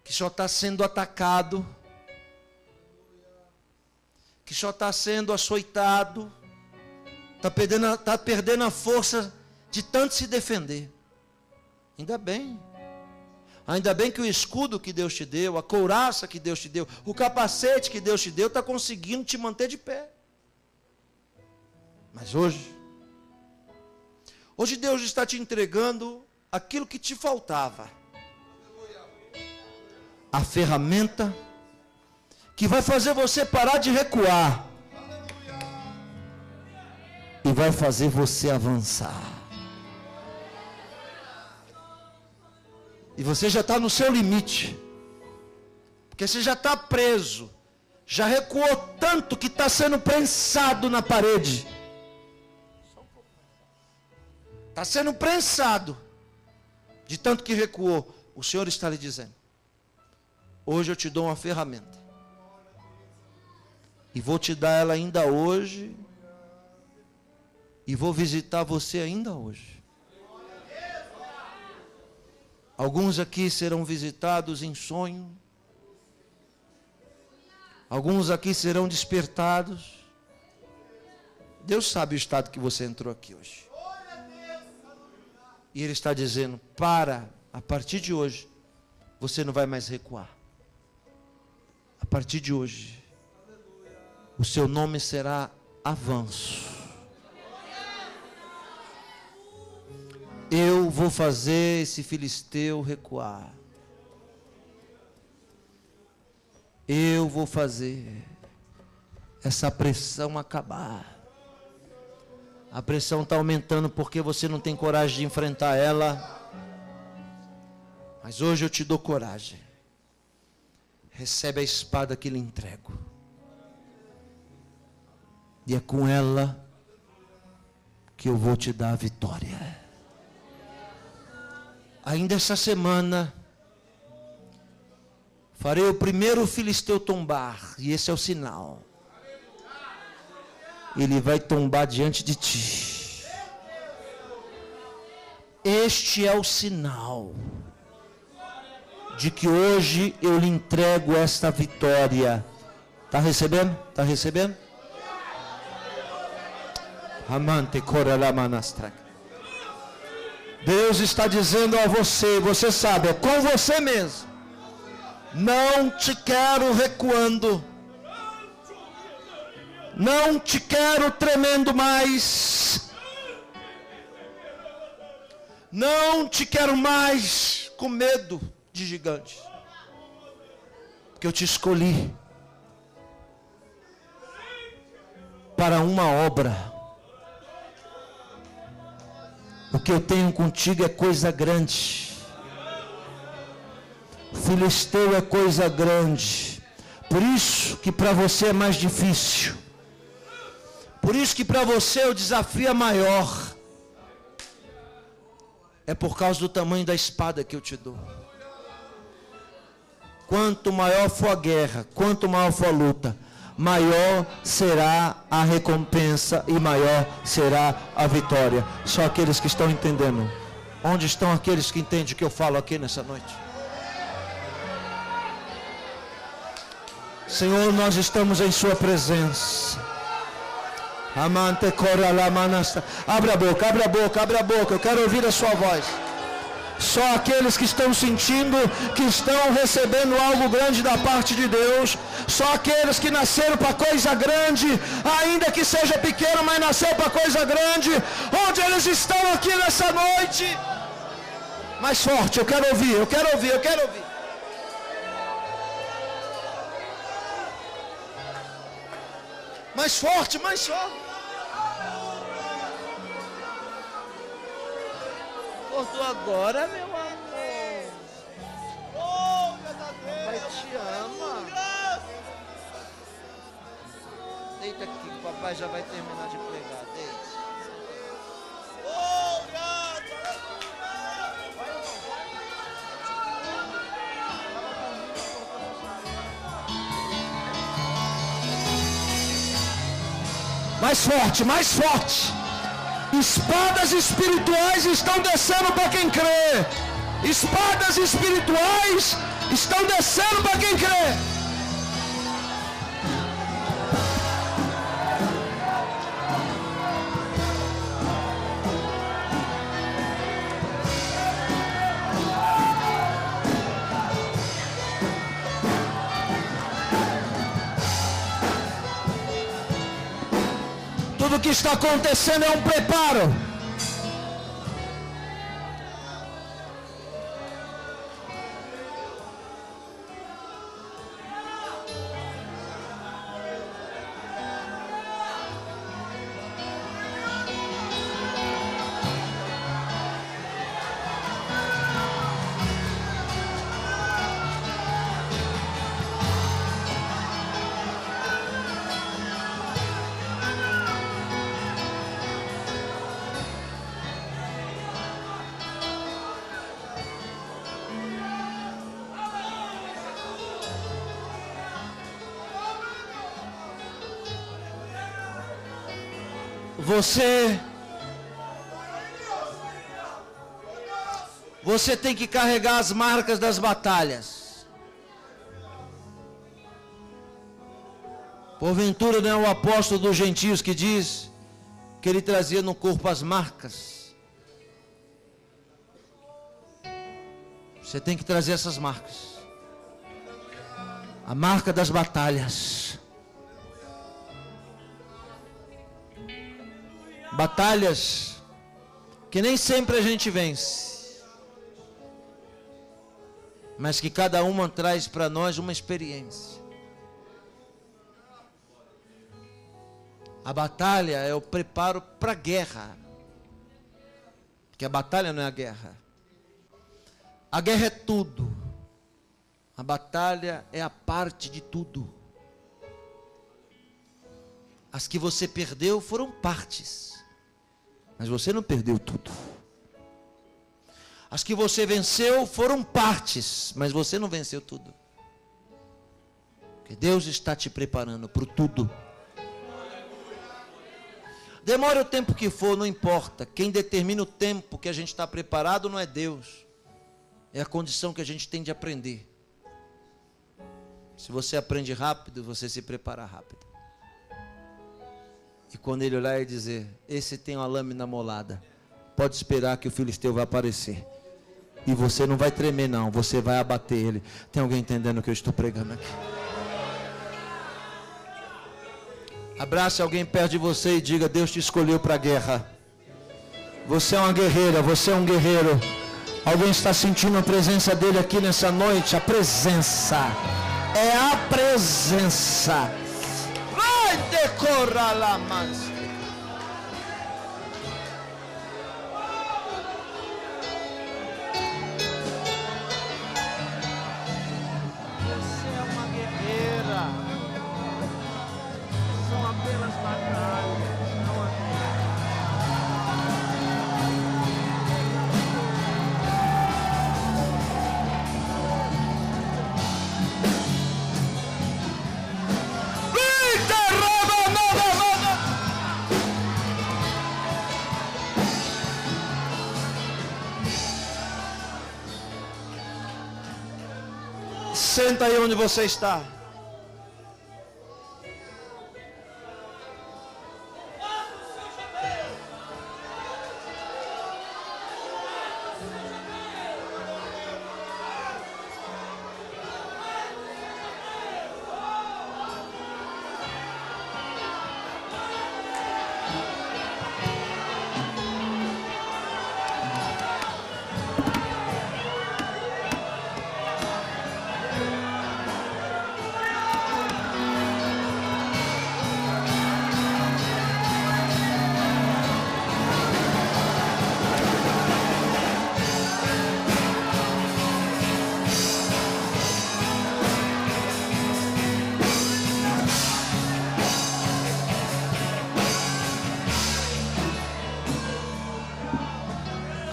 que só está sendo atacado, que só está sendo açoitado, está perdendo a força de tanto se defender. Ainda bem que o escudo que Deus te deu, a couraça que Deus te deu, o capacete que Deus te deu, está conseguindo te manter de pé. Mas hoje Deus está te entregando aquilo que te faltava. A ferramenta que vai fazer você parar de recuar. E vai fazer você avançar. E você já está no seu limite. Porque você já está preso. Já recuou tanto que está sendo prensado na parede. Está sendo prensado. De tanto que recuou. O Senhor está lhe dizendo: hoje eu te dou uma ferramenta. E vou te dar ela ainda hoje. E vou visitar você ainda hoje. Alguns aqui serão visitados em sonho. Alguns aqui serão despertados. Deus sabe o estado que você entrou aqui hoje. E Ele está dizendo: a partir de hoje, você não vai mais recuar. A partir de hoje, o seu nome será avanço. Eu vou fazer esse filisteu recuar. Eu vou fazer essa pressão acabar. A pressão está aumentando porque você não tem coragem de enfrentar ela. Mas hoje eu te dou coragem. Recebe a espada que lhe entrego. E é com ela que eu vou te dar a vitória. Ainda essa semana, farei o primeiro filisteu tombar. E esse é o sinal. Ele vai tombar diante de ti. Este é o sinal de que hoje eu lhe entrego esta vitória. Está recebendo? Está recebendo? Amante coralamanastra. Deus está dizendo a você, você sabe, é com você mesmo. Não te quero recuando. Não te quero tremendo mais. Não te quero mais com medo de gigantes. Porque eu te escolhi para uma obra. O que eu tenho contigo é coisa grande. Filisteu é coisa grande. Por isso que para você é mais difícil. Por isso que para você o desafio é maior. É por causa do tamanho da espada que eu te dou. Quanto maior for a guerra, quanto maior for a luta, maior será a recompensa e maior será a vitória. Só aqueles que estão entendendo. Onde estão aqueles que entendem o que eu falo aqui nessa noite? Senhor, nós estamos em sua presença. Amante coralamanasta. Abra a boca, abra a boca, abra a boca. Eu quero ouvir a sua voz. Só aqueles que estão sentindo que estão recebendo algo grande da parte de Deus. Só aqueles que nasceram para coisa grande, ainda que seja pequeno, mas nasceu para coisa grande. Onde eles estão aqui nessa noite? Mais forte, eu quero ouvir, eu quero ouvir, eu quero ouvir. Mais forte, mais forte. Acordou agora, meu amor. Pai te ama. Deita aqui, o papai já vai terminar de pregar. Deita. Mais forte, mais forte. Espadas espirituais estão descendo para quem crê. Espadas espirituais estão descendo para quem crê. Tudo que está acontecendo é um preparo. Você tem que carregar as marcas das batalhas. Porventura não é o apóstolo dos gentios que diz que ele trazia no corpo as marcas? Você tem que trazer essas marcas. A marca das batalhas. Batalhas que nem sempre a gente vence, mas que cada uma traz para nós uma experiência. A batalha é o preparo para a guerra, porque a batalha não é a guerra. A guerra é tudo, a batalha é a parte de tudo. As que você perdeu foram partes, mas você não perdeu tudo. As que você venceu foram partes, mas você não venceu tudo. Porque Deus está te preparando para o tudo. Demore o tempo que for, não importa. Quem determina o tempo que a gente está preparado não é Deus. É a condição que a gente tem de aprender. Se você aprende rápido, você se prepara rápido. E quando ele olhar e dizer, esse tem uma lâmina molada, pode esperar que o filisteu vai aparecer. E você não vai tremer não, você vai abater ele. Tem alguém entendendo o que eu estou pregando aqui? Abrace alguém perto de você e diga, Deus te escolheu para a guerra. Você é uma guerreira, você é um guerreiro. Alguém está sentindo a presença dele aqui nessa noite? A presença. É a presença. Vai decorar lá, mas você é uma guerreira. São apenas batalhas, não é? Senta aí onde você está.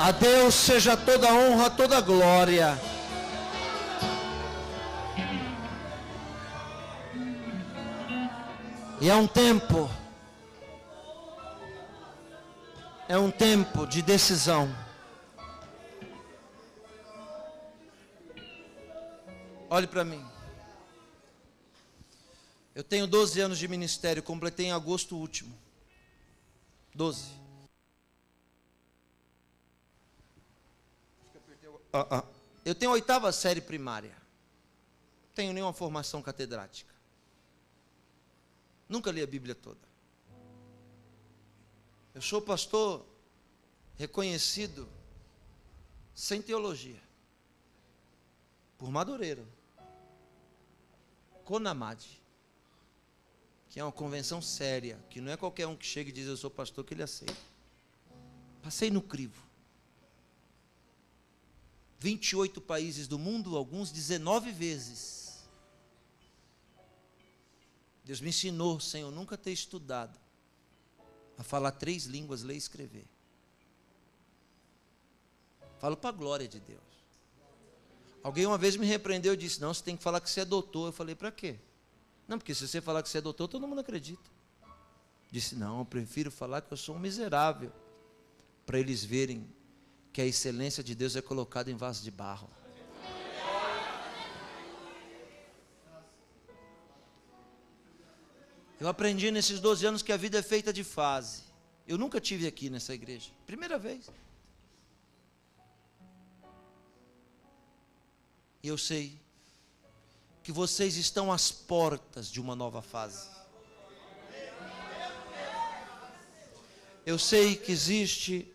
A Deus seja toda honra, toda glória. E é um tempo É um tempo de decisão. Olhe para mim. Eu tenho 12 anos de ministério, completei em agosto último. 12. Eu tenho a 8ª série primária. Não tenho nenhuma formação catedrática. Nunca li a Bíblia toda. Eu sou pastor reconhecido sem teologia. Por Madureira. Conamad. Que é uma convenção séria, que não é qualquer um que chega e diz eu sou pastor que ele aceita. Passei no crivo. 28 países do mundo, alguns 19 vezes. Deus me ensinou, sem eu nunca ter estudado, a falar 3 línguas, ler e escrever. Falo para a glória de Deus. Alguém uma vez me repreendeu e disse, não, você tem que falar que você é doutor. Eu falei, para quê? Não, porque se você falar que você é doutor, todo mundo acredita. Disse, não, eu prefiro falar que eu sou um miserável, para eles verem que a excelência de Deus é colocada em vaso de barro. Eu aprendi nesses 12 anos que a vida é feita de fase. Eu nunca tive aqui nessa igreja, primeira vez. E eu sei que vocês estão às portas de uma nova fase. Eu sei que existe,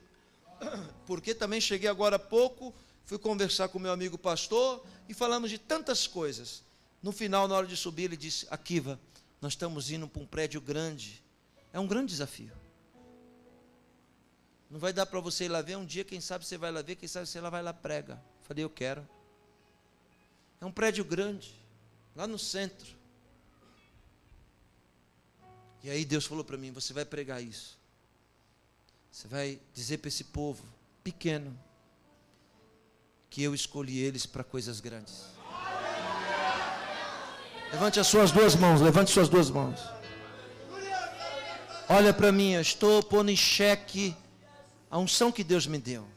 porque também cheguei agora há pouco, fui conversar com meu amigo pastor e falamos de tantas coisas. No final, na hora de subir, ele disse, Akiva, nós estamos indo para um prédio grande. É um grande desafio. Não vai dar para você ir lá ver, um dia quem sabe você vai lá ver, quem sabe você lá vai lá prega. Falei, eu quero. É um prédio grande, lá no centro. E aí Deus falou para mim, você vai pregar isso. Você vai dizer para esse povo pequeno que eu escolhi eles para coisas grandes. Levante as suas 2 mãos, levante suas 2 mãos. Olha para mim, eu estou pondo em xeque a unção que Deus me deu.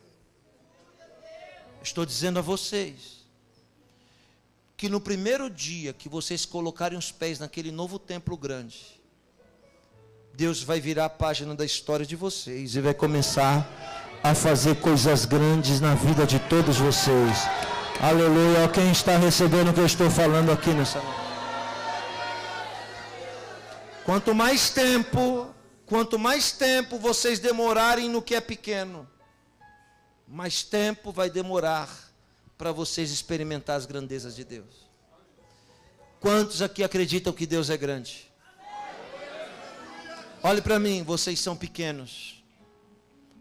Estou dizendo a vocês que no primeiro dia que vocês colocarem os pés naquele novo templo grande, Deus vai virar a página da história de vocês e vai começar a fazer coisas grandes na vida de todos vocês. Aleluia. Quem está recebendo o que eu estou falando aqui nessa noite? Quanto mais tempo vocês demorarem no que é pequeno, mais tempo vai demorar para vocês experimentar as grandezas de Deus. Quantos aqui acreditam que Deus é grande? Olhe para mim, vocês são pequenos.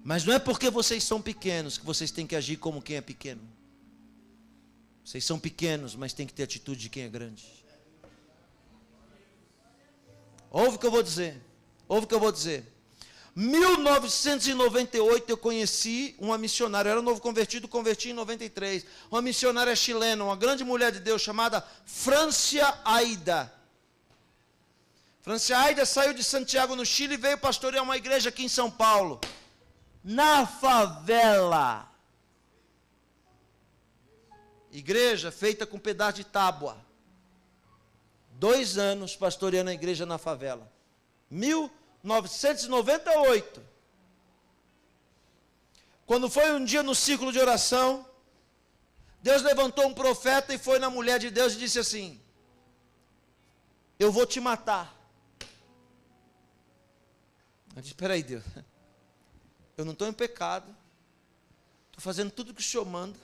Mas não é porque vocês são pequenos que vocês têm que agir como quem é pequeno. Vocês são pequenos, mas têm que ter atitude de quem é grande. Ouve o que eu vou dizer. Ouve o que eu vou dizer. 1998 eu conheci uma missionária, eu era novo convertido, converti em 93. Uma missionária chilena, uma grande mulher de Deus chamada Francia Aida. Francia Aida saiu de Santiago, no Chile, e veio pastorear uma igreja aqui em São Paulo. Na favela. Igreja feita com pedaço de tábua. 2 anos pastoreando a igreja na favela. 1998. Quando foi um dia no círculo de oração, Deus levantou um profeta e foi na mulher de Deus e disse assim: eu vou te matar. Eu disse, espera aí, Deus, eu não estou em pecado, estou fazendo tudo que o Senhor manda.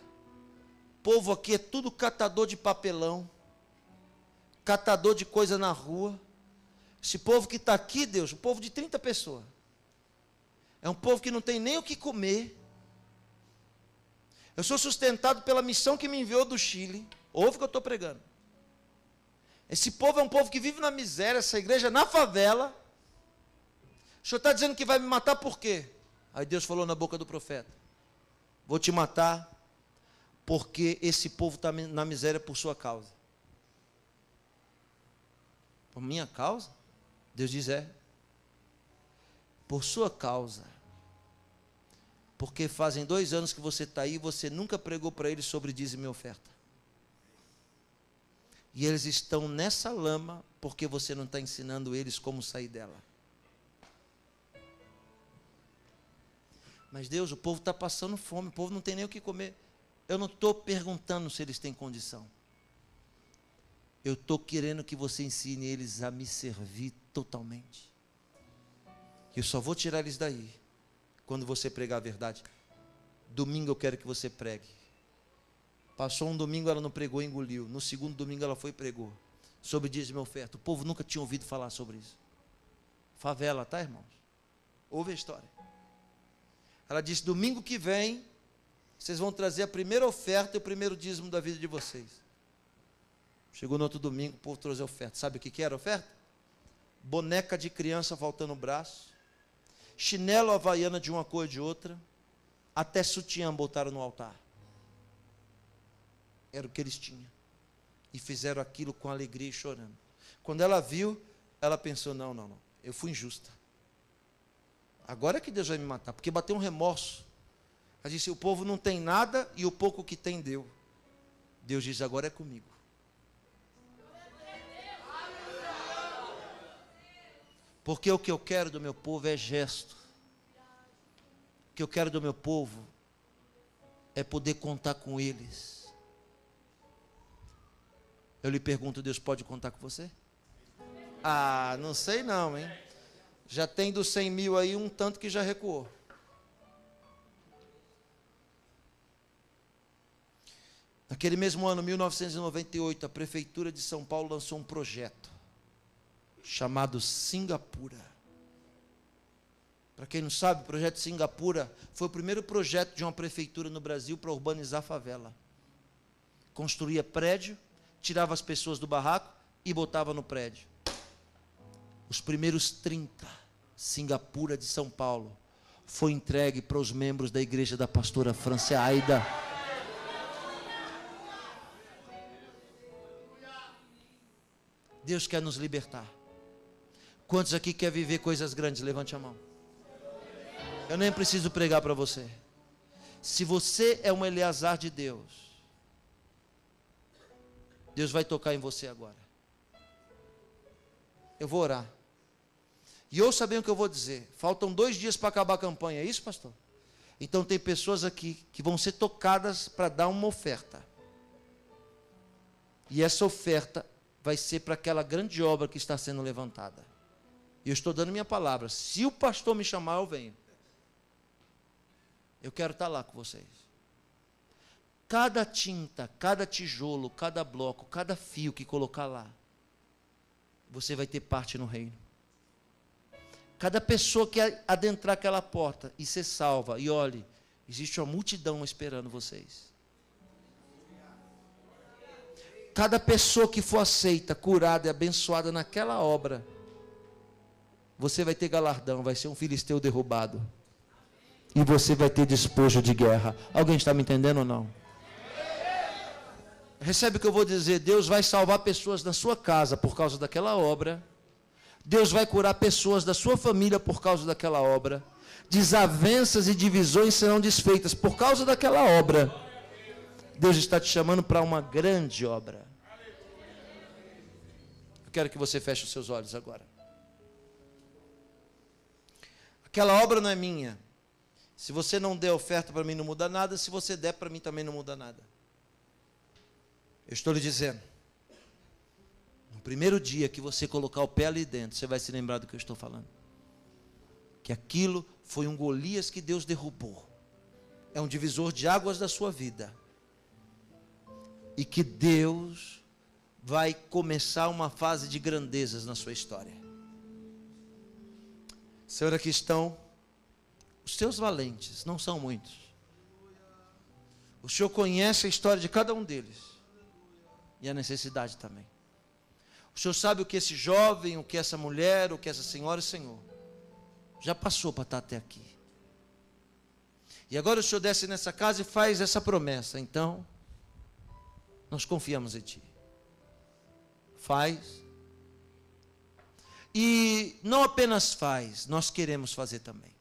O povo aqui é tudo catador de papelão, catador de coisa na rua. Esse povo que está aqui, Deus, um povo de 30 pessoas, é um povo que não tem nem o que comer. Eu sou sustentado pela missão que me enviou do Chile. Ouve o que eu estou pregando. Esse povo é um povo que vive na miséria, essa igreja na favela. O Senhor está dizendo que vai me matar por quê? Aí Deus falou na boca do profeta: vou te matar porque esse povo está na miséria por sua causa. Por minha causa? Deus diz, por sua causa, Porque fazem 2 anos que você está aí e você nunca pregou para eles sobre dízimo e oferta. E eles estão nessa lama porque você não está ensinando eles como sair dela. Mas Deus, o povo está passando fome, o povo não tem nem o que comer. Eu não estou perguntando se eles têm condição. Eu estou querendo que você ensine eles a me servir totalmente. Eu só vou tirar eles daí quando você pregar a verdade. Domingo eu quero que você pregue. Passou um domingo, ela não pregou, engoliu. No segundo domingo ela foi e pregou sobre dízimo e oferta. O povo nunca tinha ouvido falar sobre isso. Favela, tá, irmãos? Ouve a história. Ela disse, domingo que vem, vocês vão trazer a primeira oferta e o primeiro dízimo da vida de vocês. Chegou no outro domingo, o povo trouxe a oferta. Sabe o que era a oferta? Boneca de criança faltando o braço, chinelo havaiana de uma cor e de outra, até sutiã botaram no altar. Era o que eles tinham. E fizeram aquilo com alegria e chorando. Quando ela viu, ela pensou, não, eu fui injusta. Agora é que Deus vai me matar, porque bateu um remorso. Ela disse, o povo não tem nada e o pouco que tem deu. Deus diz, agora é comigo. Porque o que eu quero do meu povo é gesto. O que eu quero do meu povo é poder contar com eles. Eu lhe pergunto, Deus pode contar com você? Ah, não sei não, hein? Já tem dos 100 mil aí um tanto que já recuou. Naquele mesmo ano, 1998, a Prefeitura de São Paulo lançou um projeto chamado Singapura. Para quem não sabe, o projeto Singapura foi o primeiro projeto de uma prefeitura no Brasil para urbanizar a favela. Construía prédio, tirava as pessoas do barraco e botava no prédio. Os primeiros 30, Singapura de São Paulo, foi entregue para os membros da igreja da pastora França Aida. Deus quer nos libertar. Quantos aqui quer viver coisas grandes? Levante a mão. Eu nem preciso pregar para você. Se você é um Eleazar de Deus, Deus vai tocar em você agora. Eu vou orar. E ouça bem o que eu vou dizer. Faltam 2 dias para acabar a campanha, é isso, pastor? Então tem pessoas aqui que vão ser tocadas para dar uma oferta. E essa oferta vai ser para aquela grande obra que está sendo levantada. E eu estou dando minha palavra. Se o pastor me chamar, eu venho. Eu quero estar lá com vocês. Cada tinta, cada tijolo, cada bloco, cada fio que colocar lá, você vai ter parte no reino. Cada pessoa que adentrar aquela porta e ser salva, e olhe, existe uma multidão esperando vocês. Cada pessoa que for aceita, curada e abençoada naquela obra, você vai ter galardão, vai ser um filisteu derrubado. E você vai ter despojo de guerra. Alguém está me entendendo ou não? Recebe o que eu vou dizer. Deus vai salvar pessoas na sua casa por causa daquela obra. Deus vai curar pessoas da sua família por causa daquela obra. Desavenças e divisões serão desfeitas por causa daquela obra. Deus está te chamando para uma grande obra. Eu quero que você feche os seus olhos agora. Aquela obra não é minha. Se você não der oferta para mim, não muda nada. Se você der para mim, também não muda nada. Eu estou lhe dizendo. No primeiro dia que você colocar o pé ali dentro, você vai se lembrar do que eu estou falando. Que aquilo foi um Golias que Deus derrubou. É um divisor de águas da sua vida. E que Deus vai começar uma fase de grandezas na sua história. Senhor, aqui estão os teus valentes, não são muitos. O Senhor conhece a história de cada um deles. E a necessidade também. O Senhor sabe o que esse jovem, o que essa mulher, o que essa senhora, Senhor, já passou para estar até aqui. E agora o Senhor desce nessa casa e faz essa promessa. Então, nós confiamos em Ti. Faz. E não apenas faz, nós queremos fazer também.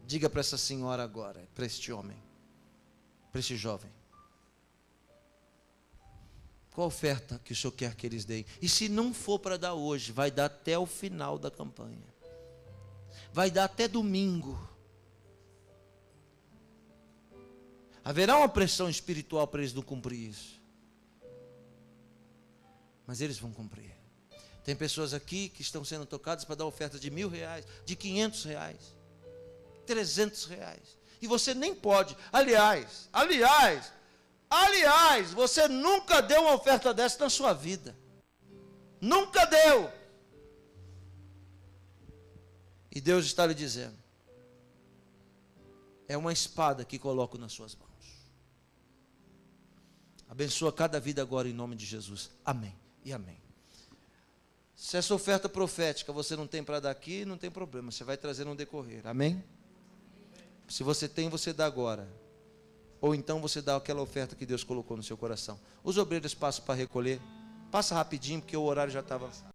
Diga para essa senhora agora, para este homem, para este jovem. Qual a oferta que o senhor quer que eles deem? E se não for para dar hoje, vai dar até o final da campanha. Vai dar até domingo. Haverá uma pressão espiritual para eles não cumprir isso. Mas eles vão cumprir. Tem pessoas aqui que estão sendo tocadas para dar oferta de R$1.000, de R$500, R$300. E você nem pode. Aliás, você nunca deu uma oferta dessa na sua vida. Nunca deu. E Deus está lhe dizendo: é uma espada que coloco nas suas mãos. Abençoa cada vida agora em nome de Jesus. Amém e amém. Se essa oferta profética você não tem para dar aqui, não tem problema, você vai trazer no decorrer. Amém? Se você tem, você dá agora. Ou então você dá aquela oferta que Deus colocou no seu coração. Os obreiros passam para recolher. Passa rapidinho, porque o horário já estava...